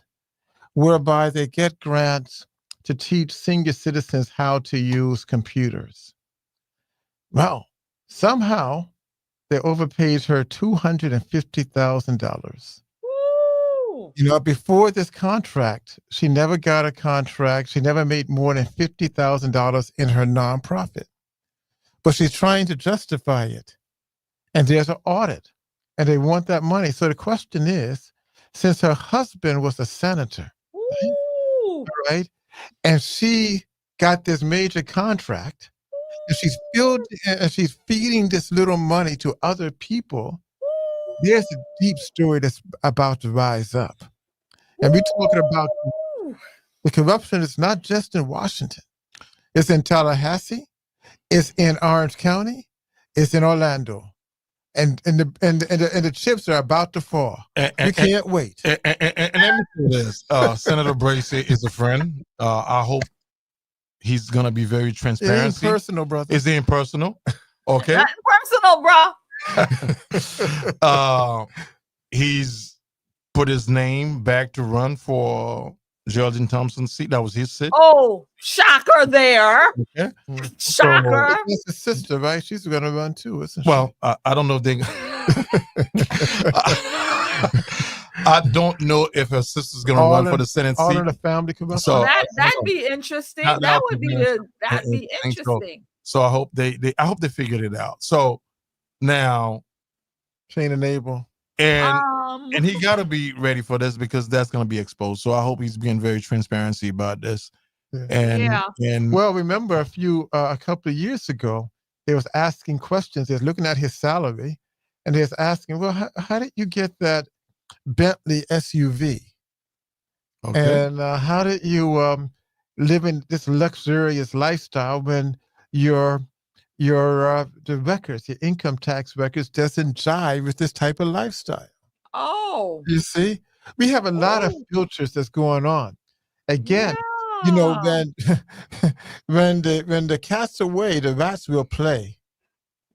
whereby they get grants to teach senior citizens how to use computers. Well, somehow they overpaid her $250,000. Before this contract, she never got a contract. She never made more than $50,000 in her nonprofit. But she's trying to justify it. And there's an audit. And they want that money. So the question is, since her husband was a senator, right? And she got this major contract, and she's feeding this little money to other people, there's a deep story that's about to rise up. And we're talking about the corruption is not just in Washington. It's in Tallahassee, it's in Orange County, it's in Orlando. And the chips are about to fall. We can't wait. And let me say this: Senator Bracey is a friend. I hope he's gonna be very transparent. It's impersonal, brother. Is it impersonal? Okay. Not personal, bro. he's put his name back to run for Geraldine Thompson's seat. That was his seat. Oh, shocker there. Okay. Shocker. That's his sister, right? She's going to run too, isn't she? Well, I don't know if they. I don't know if her sister's going to run for the Senate all seat. in the family come up. So That'd be interesting. That would be good. That'd be interesting. So I hope they figured it out. So now, Shane and Abel. And he got to be ready for this because that's going to be exposed. So I hope he's being very transparency about this. Yeah. And well, remember a couple of years ago, they was asking questions. They was looking at his salary, and they was asking, well, how did you get that Bentley SUV? Okay. And how did you live in this luxurious lifestyle when your the records, your income tax records, doesn't jive with this type of lifestyle? Oh, you see, we have a lot of filters that's going on. Again, you know, when the cat's away, the rats will play.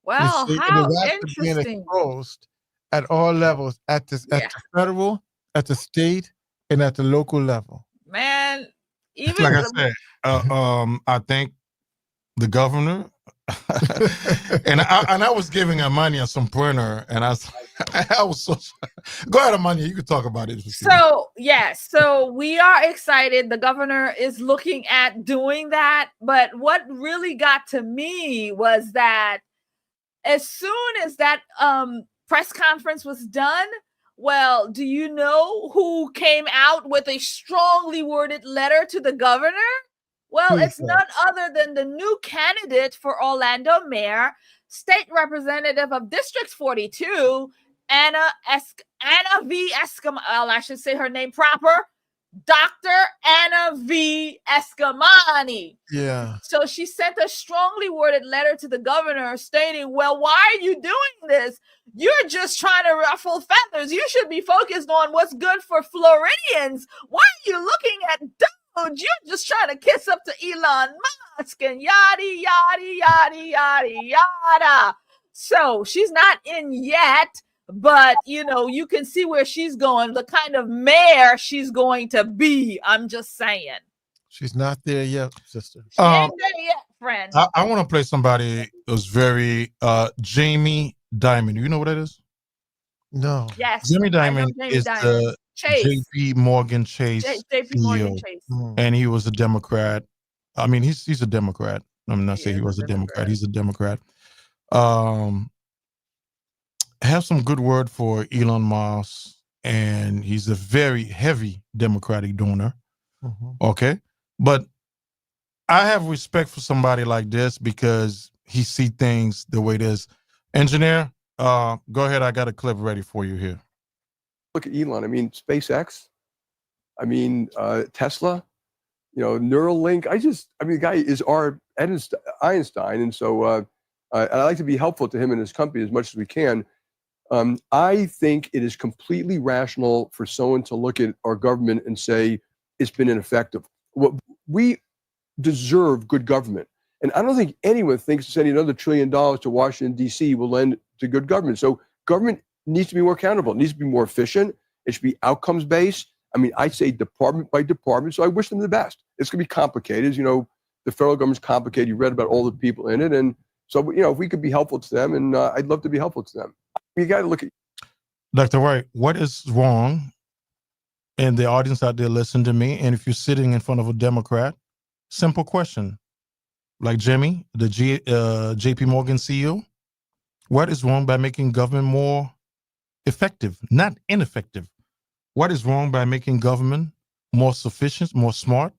Well, and how the rats are being interesting. exposed at all levels, at the federal, at the state, and at the local level. Man, even like I said, I think the governor and I was giving Amania some printer, and I was so. Go ahead, Amania. You can talk about it. So so we are excited. The governor is looking at doing that, but what really got to me was that as soon as that press conference was done, well, do you know who came out with a strongly worded letter to the governor? Well, it's none other than the new candidate for Orlando mayor, state representative of District 42, Anna V. Escamani. I should say her name proper, Dr. Anna V. Escamani. Yeah. So she sent a strongly worded letter to the governor stating, well, why are you doing this? You're just trying to ruffle feathers. You should be focused on what's good for Floridians. Why are you looking at you're just trying to kiss up to Elon Musk and yada, yada, yada, yada, yada. So she's not in yet, but, you know, you can see where she's going, the kind of mayor she's going to be. I'm just saying. She's not there yet, sister. She ain't there yet, friend. I want to play somebody who's very Jamie Dimon. You know what that is? No. Yes. Jamie Dimon is the JP Morgan Chase JP Morgan CEO, Chase. and he was a Democrat. I mean, he's a Democrat. I'm not saying he was a Democrat. He's a Democrat. Have some good word for Elon Musk, and he's a very heavy Democratic donor. Okay, but I have respect for somebody like this because he see things the way it is. Engineer, go ahead. I got a clip ready for you here. Look at Elon. I mean, SpaceX. I mean, Tesla. You know, Neuralink. The guy is our Einstein, and so I like to be helpful to him and his company as much as we can. I think it is completely rational for someone to look at our government and say it's been ineffective. We deserve good government, and I don't think anyone thinks sending another $1 trillion to Washington D.C. will lend to good government. So government needs to be more accountable. It needs to be more efficient. It should be outcomes based. I mean, I say department by department. So I wish them the best. It's going to be complicated. As you know, the federal government's complicated. You read about all the people in it. And so, you know, if we could be helpful to them, and I'd love to be helpful to them. You got to look at. Dr. White, what is wrong? And the audience out there, listen to me. And if you're sitting in front of a Democrat, simple question. Like Jimmy, the JP Morgan CEO, what is wrong by making government more effective, not ineffective? What is wrong by making government more sufficient, more smart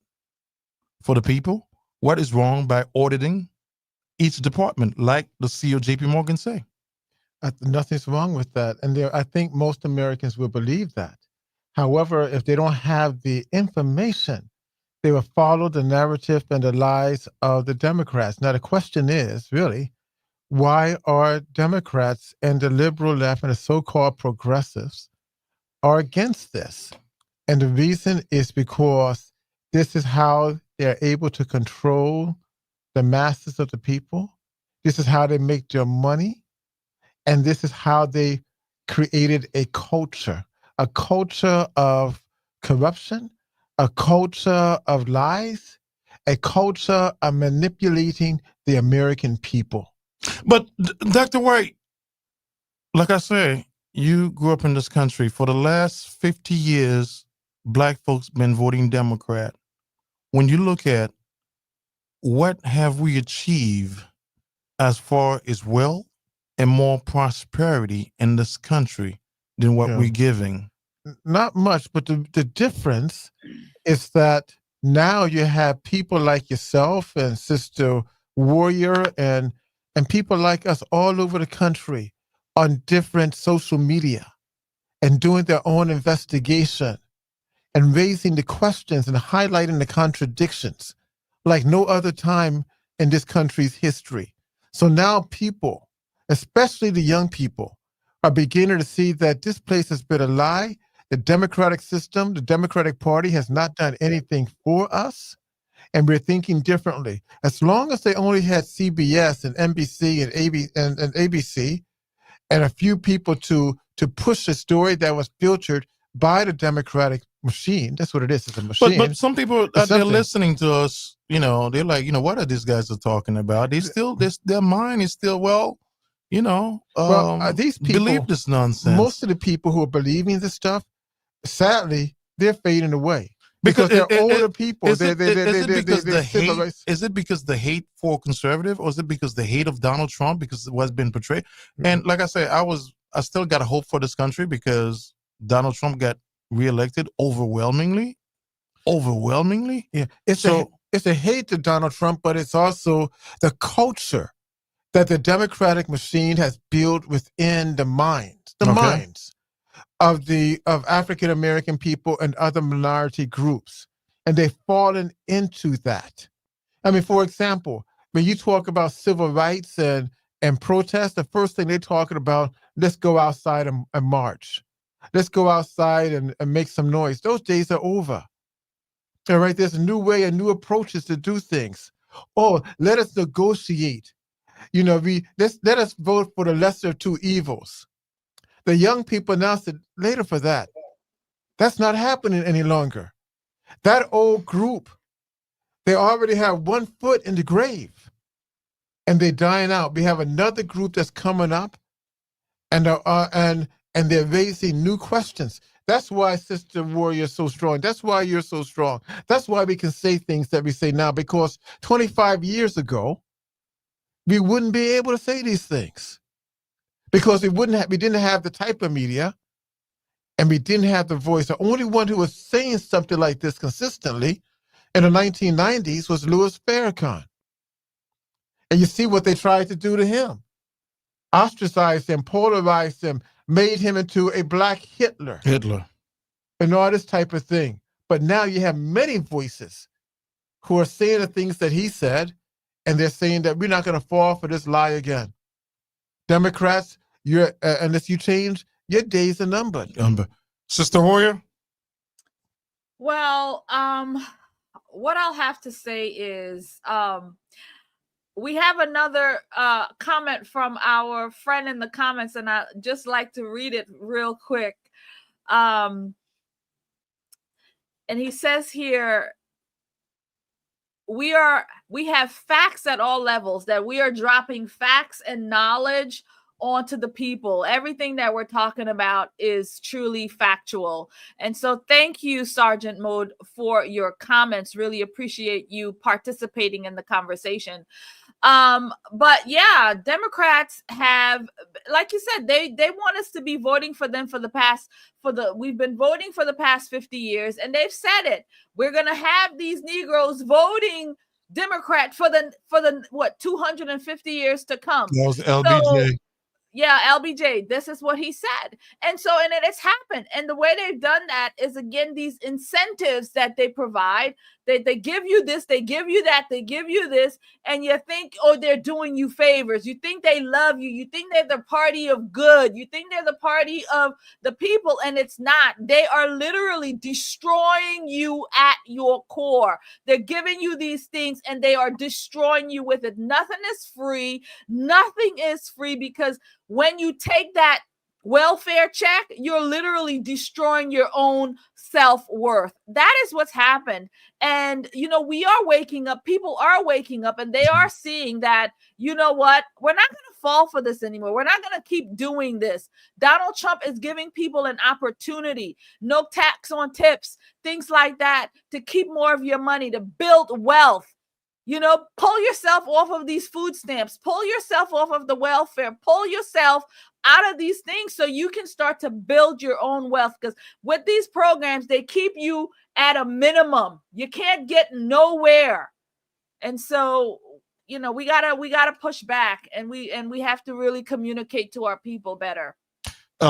for the people? What is wrong by auditing each department, like the CEO of JP Morgan say? Nothing's wrong with that. And I think most Americans will believe that. However, if they don't have the information, they will follow the narrative and the lies of the Democrats. Now, the question is, really, why are Democrats and the liberal left and the so-called progressives are against this? And the reason is because this is how they're able to control the masses of the people. This is how they make their money. And this is how they created a culture of corruption, a culture of lies, a culture of manipulating the American people. But Dr. White, like I say, you grew up in this country. For the last 50 years, Black folks been voting Democrat. When you look at what have we achieved as far as wealth and more prosperity in this country than what we're giving? Not much, but the difference is that now you have people like yourself and Sister Warrior and people like us all over the country on different social media and doing their own investigation and raising the questions and highlighting the contradictions like no other time in this country's history. So now people, especially the young people, are beginning to see that this place has been a lie. The democratic system, the Democratic Party has not done anything for us, and we're thinking differently. As long as they only had CBS and NBC and ABC and a few people to push a story that was filtered by the Democratic machine, that's what it is, it's a machine. But some people out there listening to us, they're like, what are these guys are talking about? They still, their mind is still, these people believe this nonsense. Most of the people who are believing this stuff, sadly, they're fading away because they're older people. Is it because the hate for conservative, or is it because the hate of Donald Trump because it was been portrayed? Mm-hmm. And like I say, I still got a hope for this country because Donald Trump got reelected overwhelmingly. Yeah, it's a hate to Donald Trump, but it's also the culture that the Democratic machine has built within the minds of African American people and other minority groups, and they've fallen into that. I mean, for example, when you talk about civil rights and protest, the first thing they're talking about, let's go outside and march. Let's go outside and make some noise. Those days are over. All right, there's a new way and new approaches to do things. Oh, let us negotiate. Let us vote for the lesser of two evils. The young people now said, later for that. That's not happening any longer. That old group, they already have one foot in the grave and they're dying out. We have another group that's coming up and they're raising new questions. That's why Sister Warrior is so strong. That's why you're so strong. That's why we can say things that we say now, because 25 years ago, we wouldn't be able to say these things because we didn't have the type of media and we didn't have the voice. The only one who was saying something like this consistently in the 1990s was Louis Farrakhan. And you see what they tried to do to him. Ostracized him, polarized him, made him into a black Hitler. And all this type of thing. But now you have many voices who are saying the things that he said, and they're saying that we're not going to fall for this lie again. Democrats, unless you change, your days are numbered. Sister Warrior? Well, what I'll have to say is we have another comment from our friend in the comments, and I just like to read it real quick. And he says here, we have facts at all levels, that we are dropping facts and knowledge onto the people. Everything that we're talking about is truly factual. And so thank you, Sergeant Mode, for your comments. Really appreciate you participating in the conversation. But yeah, Democrats have, like you said, they want us to be voting for them we've been voting for the past 50 years, and they've said it. We're going to have these Negroes voting Democrat for the 250 years to come. That was LBJ. Yeah, LBJ, this is what he said. And it's happened. And the way they've done that is, again, these incentives that they provide. They give you this, they give you that, they give you this, and you think, oh, they're doing you favors. You think they love you. You think they're the party of good. You think they're the party of the people, and it's not. They are literally destroying you at your core. They're giving you these things, and they are destroying you with it. Nothing is free. Nothing is free, because when you take that welfare check, you're literally destroying your own self-worth. That is what's happened. And, we are waking up. People are waking up, and they are seeing that, you know what? We're not going to fall for this anymore. We're not going to keep doing this. Donald Trump is giving people an opportunity. No tax on tips, things like that, to keep more of your money, to build wealth. Pull yourself off of these food stamps, pull yourself off of the welfare, pull yourself out of these things so you can start to build your own wealth. Because with these programs, they keep you at a minimum. You can't get nowhere. And so, we gotta push back, and we have to really communicate to our people better.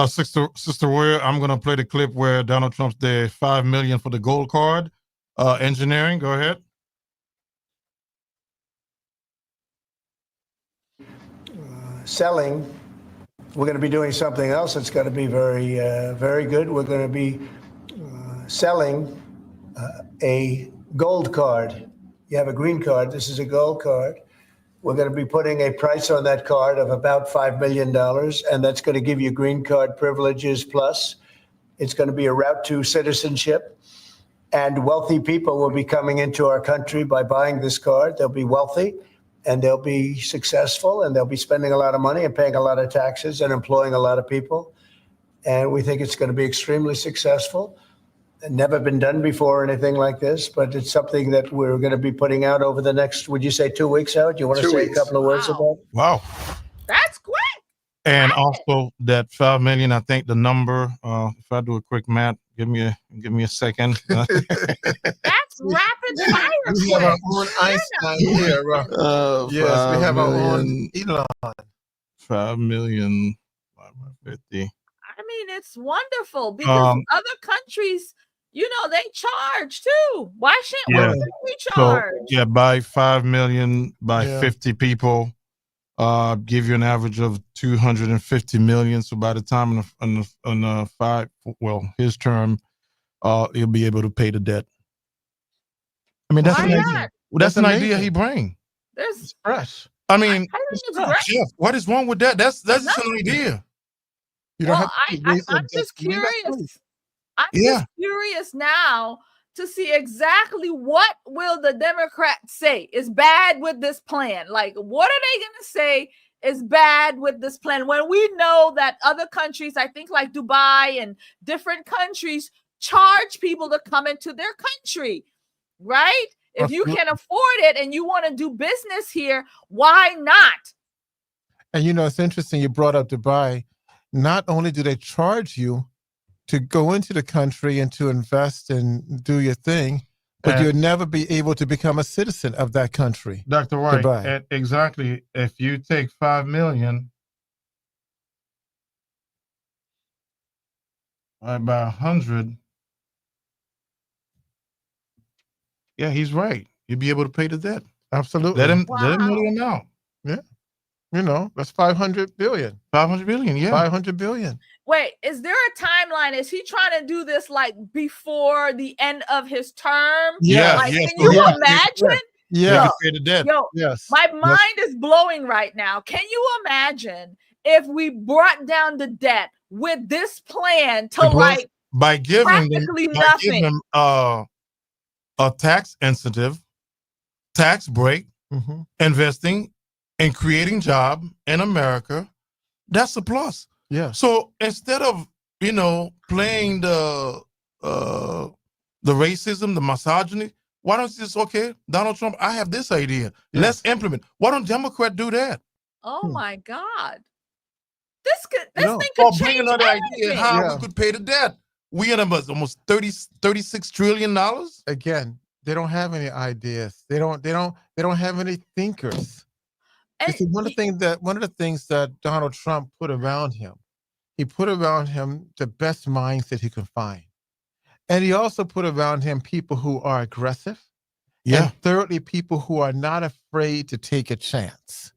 Sister Warrior, I'm gonna play the clip where Donald Trump's the $5 million for the gold card. Engineering, go ahead. Selling, we're going to be doing something else that's going to be very, very good. We're going to be selling a gold card. You have a green card. This is a gold card. We're going to be putting a price on that card of about $5 million, and that's going to give you green card privileges plus. It's going to be a route to citizenship, and wealthy people will be coming into our country by buying this card. They'll be wealthy, and they'll be successful, and they'll be spending a lot of money and paying a lot of taxes and employing a lot of people. And we think it's going to be extremely successful. Never been done before, anything like this, but it's something that we're going to be putting out over the next, would you say 2 weeks out? Do you want to say a couple of words about it? Wow. That's great. And also that $5 million, I think the number, if I do a quick math, give me a second. That's rapid fire. We have our own Einstein here, right? Yes, we have our own Elon. 5 million, 50. I mean, it's wonderful because other countries, they charge too. Why shouldn't we charge? So, by 5 million, by 50 people, give you an average of 250 million. So by the time his term, he'll be able to pay the debt. I mean, that's an idea. Well, that's an idea he bring. It's fresh. I mean, Jeff, what is wrong with that? That's just an idea. You don't have to I'm just curious. I'm just curious now to see exactly what will the Democrats say is bad with this plan. Like, what are they going to say is bad with this plan when we know that other countries, I think like Dubai and different countries, charge people to come into their country, right? If you can afford it and you want to do business here, why not? And it's interesting you brought up Dubai. Not only do they charge you to go into the country and to invest and do your thing, but you'll never be able to become a citizen of that country. Dr. White, exactly. If you take 5 million by 100, he's right. You'll be able to pay the debt. Absolutely. Let him know the amount. Yeah. That's 500 billion. 500 billion, 500 billion. Wait, is there a timeline? Is he trying to do this like before the end of his term? Yeah. Can you imagine? Yeah. Yes. My mind is blowing right now. Can you imagine if we brought down the debt with this plan to by giving them a tax incentive, tax break, investing and creating job in America? That's a plus. Yeah. So instead of playing the racism, the misogyny, why don't you just Donald Trump? I have this idea. Yes. Let's implement. Why don't Democrats do that? Oh my God! This thing could change bring another idea how we could pay the debt. We in almost $36 trillion. Again, they don't have any ideas. They don't have any thinkers. One of the things that Donald Trump put around him, he put around him the best minds that he could find. And he also put around him people who are aggressive. Yeah. And thirdly, people who are not afraid to take a chance.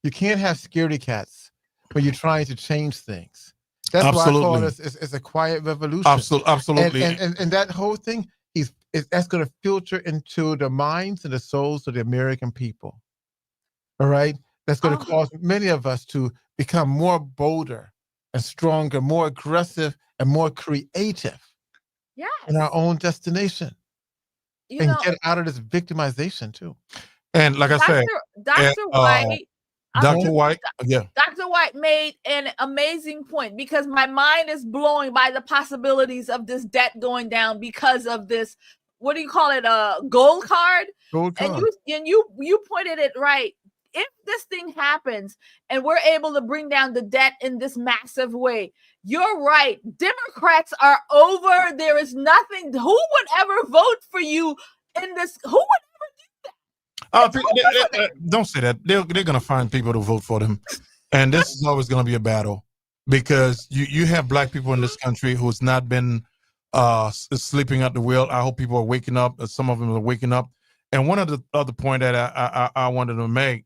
You can't have scaredy cats when you're trying to change things. That's why I call this is a quiet revolution. Absolutely. And that whole thing, that's going to filter into the minds and the souls of the American people. All right. That's going to cause many of us to become more bolder and stronger, more aggressive, and more creative Yes. in our own destination, You and know, get out of this victimization too. And like I said, Dr. White, Dr. White, yeah. Dr. White made an amazing point, because my mind is blowing by the possibilities of this debt going down because of this. What do you call it? A gold card. Gold card. And you pointed it right. If this thing happens and we're able to bring down the debt in this massive way, you're right. Democrats are over. There is nothing. Who would ever vote for you in this? Who would Don't say that. They're going to find people to vote for them. And this is always going to be a battle, because you have black people in this country who's not been sleeping at the wheel. I hope people are waking up. Some of them are waking up. And one of the other point that I wanted to make,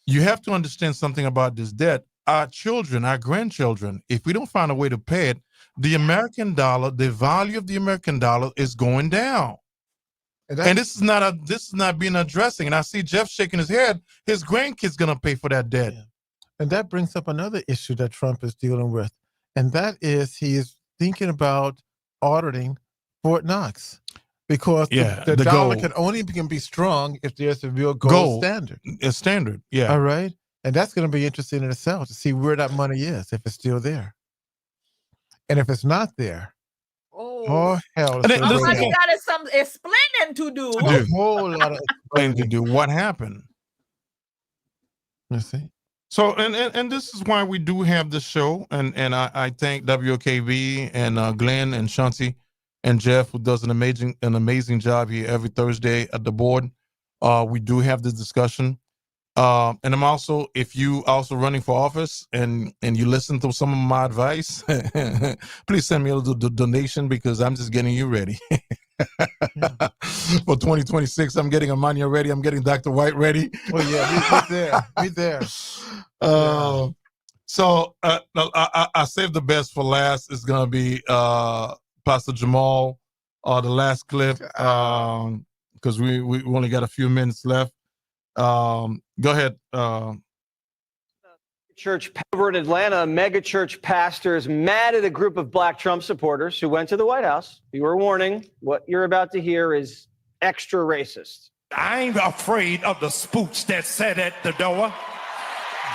you have to understand something about this debt. Our children, our grandchildren, if we don't find a way to pay it, the American dollar, the value of the American dollar is going down. And this is not being addressing. And I see Jeff shaking his head. His grandkids gonna pay for that debt. Yeah. And that brings up another issue that Trump is dealing with, and that is he is thinking about auditing Fort Knox, because the dollar can be strong if there's a real gold standard. A standard, yeah. All right, and that's going to be interesting in itself to see where that money is, if it's still there, and if it's not there. Oh hell! Somebody got some explaining to do. A whole lot of explaining to do. What happened? Let's see. So, and this is why we do have this show, and I thank WOKB and Glenn and Shanti and Jeff, who does an amazing job here every Thursday at the board. We do have this discussion, and I'm also, if you also running for office and you listen to some of my advice, please send me a little donation, because I'm just getting you ready. For 2026, I'm getting Amania ready. I'm getting Dr. White ready. Well, yeah, we there. So I saved the best for last. It's gonna be Pastor Jamal, the last clip, because we only got a few minutes left. Go ahead. Church over in Atlanta, mega church pastors mad at a group of black Trump supporters who went to the White House. You were warning, what you're about to hear is extra racist. I ain't afraid of the spooks that sat at the door.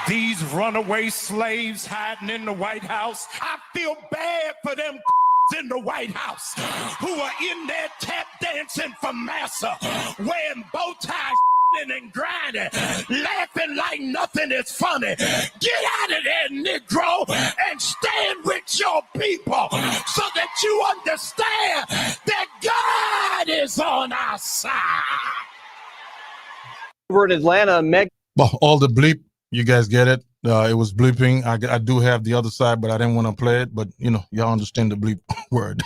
These runaway slaves hiding in the White House. I feel bad for them in the White House who are in there tap dancing for massa, wearing bow ties and grinding, laughing like nothing is funny. Get out of there, Negro, and stand with your people so that you understand that God is on our side. Over in Atlanta, Well, all the bleep, you guys get it. It was bleeping. I do have the other side, but I didn't want to play it. But y'all understand the bleep word.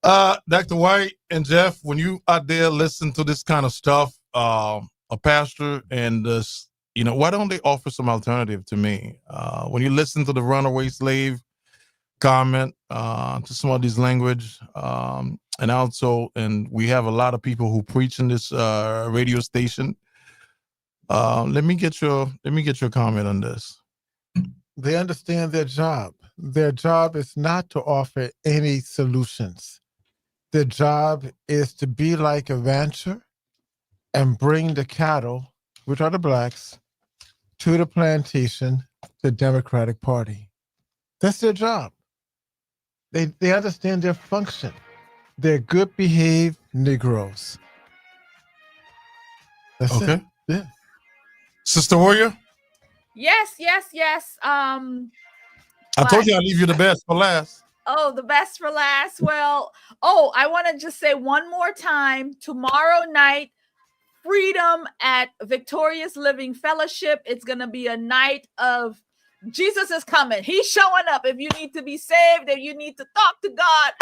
Dr. White and Jeff, when you out there listen to this kind of stuff, a pastor and this, why don't they offer some alternative to me? When you listen to the runaway slave comment, to some of this language, and we have a lot of people who preach in this radio station. Let me get your comment on this. They understand their job. Their job is not to offer any solutions. Their job is to be like a rancher and bring the cattle, which are the blacks, to the plantation, the Democratic Party. That's their job. They understand their function. They're good behaved Negroes. That's okay. It. Yeah. Sister Warrior? Yes. I told you I'd leave you the best for last. Oh, the best for last. Well, I want to just say one more time, tomorrow night, freedom at Victorious Living Fellowship. It's going to be a night of Jesus is coming. He's showing up. If you need to be saved, if you need to talk to God,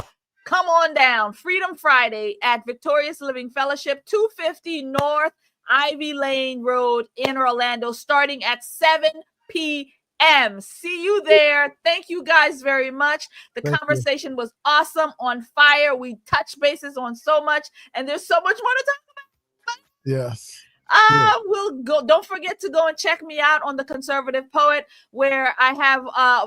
come on down. Freedom Friday at Victorious Living Fellowship, 250 North Ivy Lane Road in Orlando, starting at 7 p.m. See you there. Thank you guys very much. The conversation was awesome, on fire. We touched bases on so much, and there's so much more to talk about. Yes. We'll go. Don't forget to go and check me out on The Conservative Poet, where I have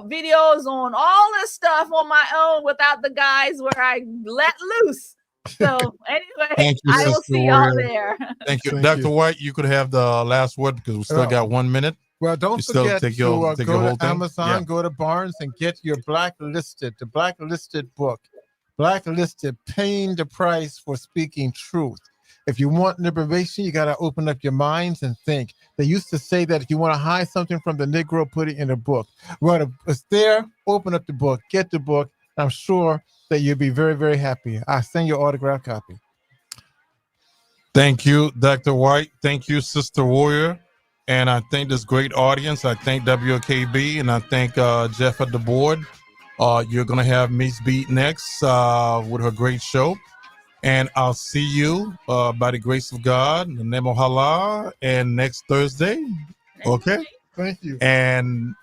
videos on all this stuff on my own without the guys, where I let loose. So anyway, Thank you, I will Sister see y'all Warrior. there. Thank you. Thank Dr. you. White, you could have the last word because we still got 1 minute. Well, don't You still forget take to your go whole to thing? Amazon, Yeah. go to Barnes, and get your the Blacklisted book. Blacklisted, paying the price for speaking truth. If you want liberation, you got to open up your minds and think. They used to say that if you want to hide something from the Negro, put it in a book. Well, it's there. Open up the book. Get the book. I'm sure that you'll be very, very happy. I'll send you an autographed copy. Thank you, Dr. White. Thank you, Sister Warrior. And I thank this great audience. I thank WOKB and I thank Jeff at the board. You're going to have Miss Beat next with her great show. And I'll see you by the grace of God, in the name of Allah, and next Thursday. Okay? Thank you. And,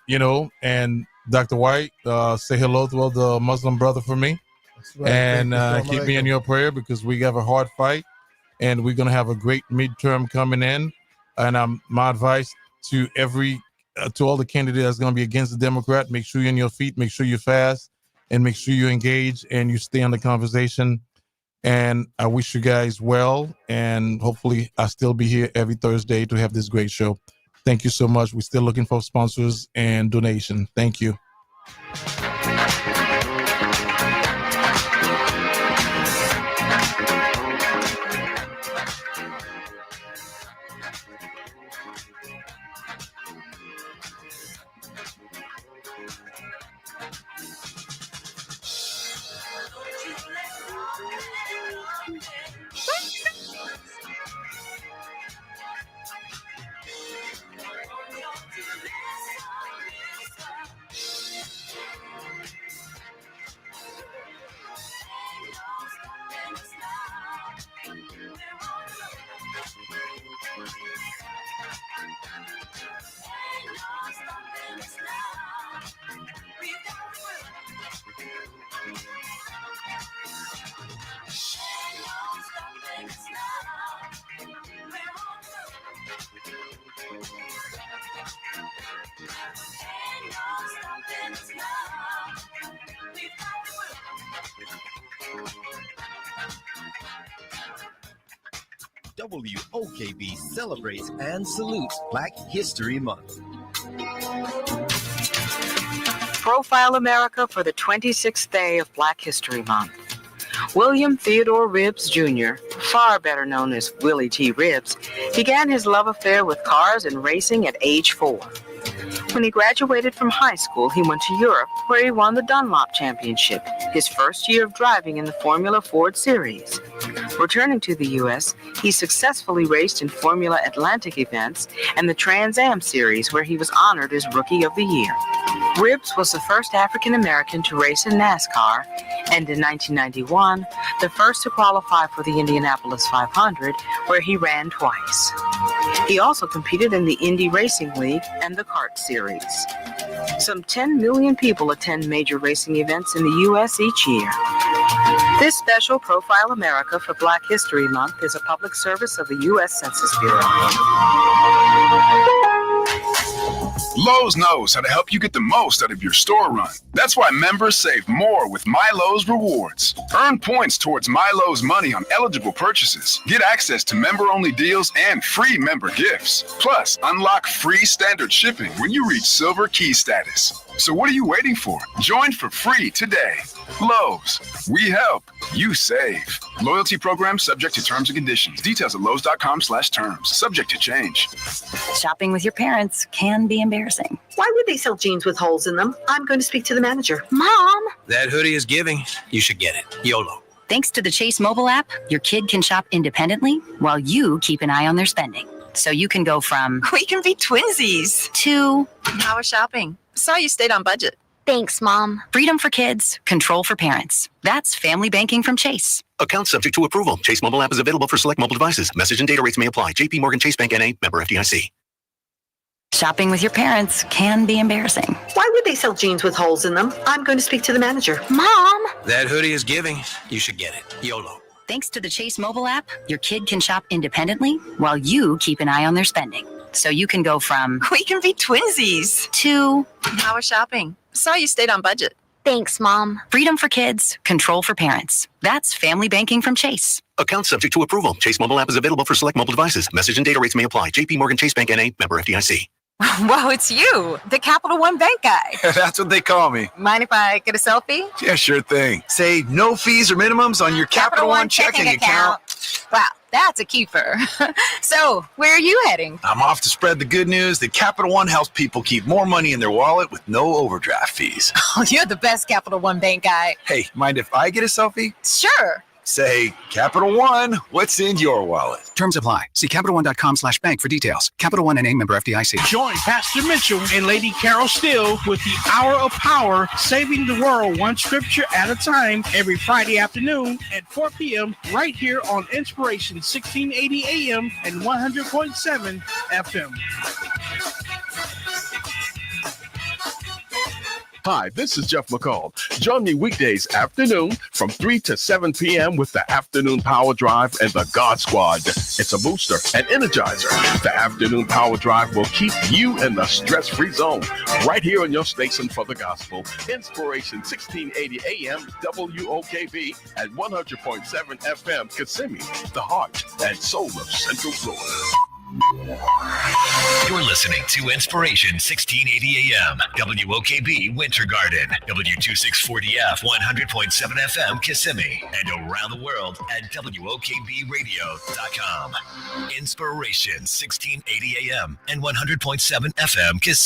and Dr. White, say hello to all the Muslim brother for me. Right. And Thank you. keep me in your prayer because we have a hard fight. And we're going to have a great midterm coming in. And my advice to all the candidates that's going to be against the Democrat, make sure you're on your feet, make sure you fast, and make sure you engage and you stay on the conversation. And I wish you guys well. And hopefully I'll still be here every Thursday to have this great show. Thank you so much. We're still looking for sponsors and donation. Thank you. WOKB celebrates and salutes Black History Month. Profile America for the 26th day of Black History Month. William Theodore Ribbs Jr., far better known as Willie T. Ribbs, began his love affair with cars and racing at age 4. When he graduated from high school, he went to Europe, where he won the Dunlop Championship, his first year of driving in the Formula Ford Series. Returning to the U.S., he successfully raced in Formula Atlantic events and the Trans Am Series, where he was honored as Rookie of the Year. Ribbs was the first African American to race in NASCAR, and in 1991, the first to qualify for the Indianapolis 500, where he ran twice. He also competed in the Indy Racing League and the Kart Series. Some 10 million people attend major racing events in the U.S. each year. This special Profile America for Black History Month is a public service of the U.S. Census Bureau. Lowe's knows how to help you get the most out of your store run. That's why members save more with MyLowe's Rewards. Earn points towards MyLowe's money on eligible purchases. Get access to member-only deals and free member gifts. Plus, unlock free standard shipping when you reach Silver Key status. So what are you waiting for? Join for free today. Lowe's, we help, you save. Loyalty program subject to terms and conditions. Details at lowes.com/terms. Subject to change. Shopping with your parents can be embarrassing. Why would they sell jeans with holes in them? I'm going to speak to the manager. Mom! That hoodie is giving. You should get it. YOLO. Thanks to the Chase mobile app, your kid can shop independently while you keep an eye on their spending. So you can go from We can be twinsies. to How was shopping? Saw you stayed on budget. thanks, Mom. Freedom for kids, control for parents. That's family banking from Chase. Account subject to approval. Chase mobile app is available for select mobile devices. Message and data rates may apply. JP Morgan Chase Bank N.A. member FDIC. Shopping with your parents can be embarrassing. Why would they sell jeans with holes in them? I'm going to speak to the manager. Mom! That hoodie is giving. You should get it. YOLO. Thanks to the Chase mobile app, your kid can shop independently while you keep an eye on their spending. So you can go from We can be twinsies. to How was shopping? Saw you stayed on budget. thanks, Mom. Freedom for kids, control for parents. That's family banking from Chase. Account subject to approval. Chase mobile app is available for select mobile devices. Message and data rates may apply. JP Morgan Chase Bank N.A. member FDIC. Whoa, it's you, the Capital One Bank guy. That's what they call me. Mind if I get a selfie? Yeah, sure thing. Say no fees or minimums on your Capital One checking account. Wow, that's a keeper. So, where are you heading? I'm off to spread the good news that Capital One helps people keep more money in their wallet with no overdraft fees. Oh, you're the best Capital One Bank guy. Hey, mind if I get a selfie? Sure. Say, Capital One, what's in your wallet? Terms apply. See CapitalOne.com/bank for details. Capital One N.A. member FDIC. Join Pastor Mitchell and Lady Carol Steele with the Hour of Power, saving the world one scripture at a time, every Friday afternoon at 4 p.m. right here on Inspiration 1680 AM and 100.7 FM. Hi, this is Jeff McCall. Join me weekdays afternoon from 3 to 7 p.m. with the Afternoon Power Drive and the God Squad. It's a booster and energizer. The Afternoon Power Drive will keep you in the stress-free zone right here on your station for the gospel. Inspiration 1680 AM WOKB at 100.7 FM Kissimmee, the heart and soul of Central Florida. You're listening to Inspiration 1680 AM, WOKB Winter Garden, W2640F 100.7 FM Kissimmee, and around the world at WOKBradio.com. Inspiration 1680 AM and 100.7 FM Kissimmee.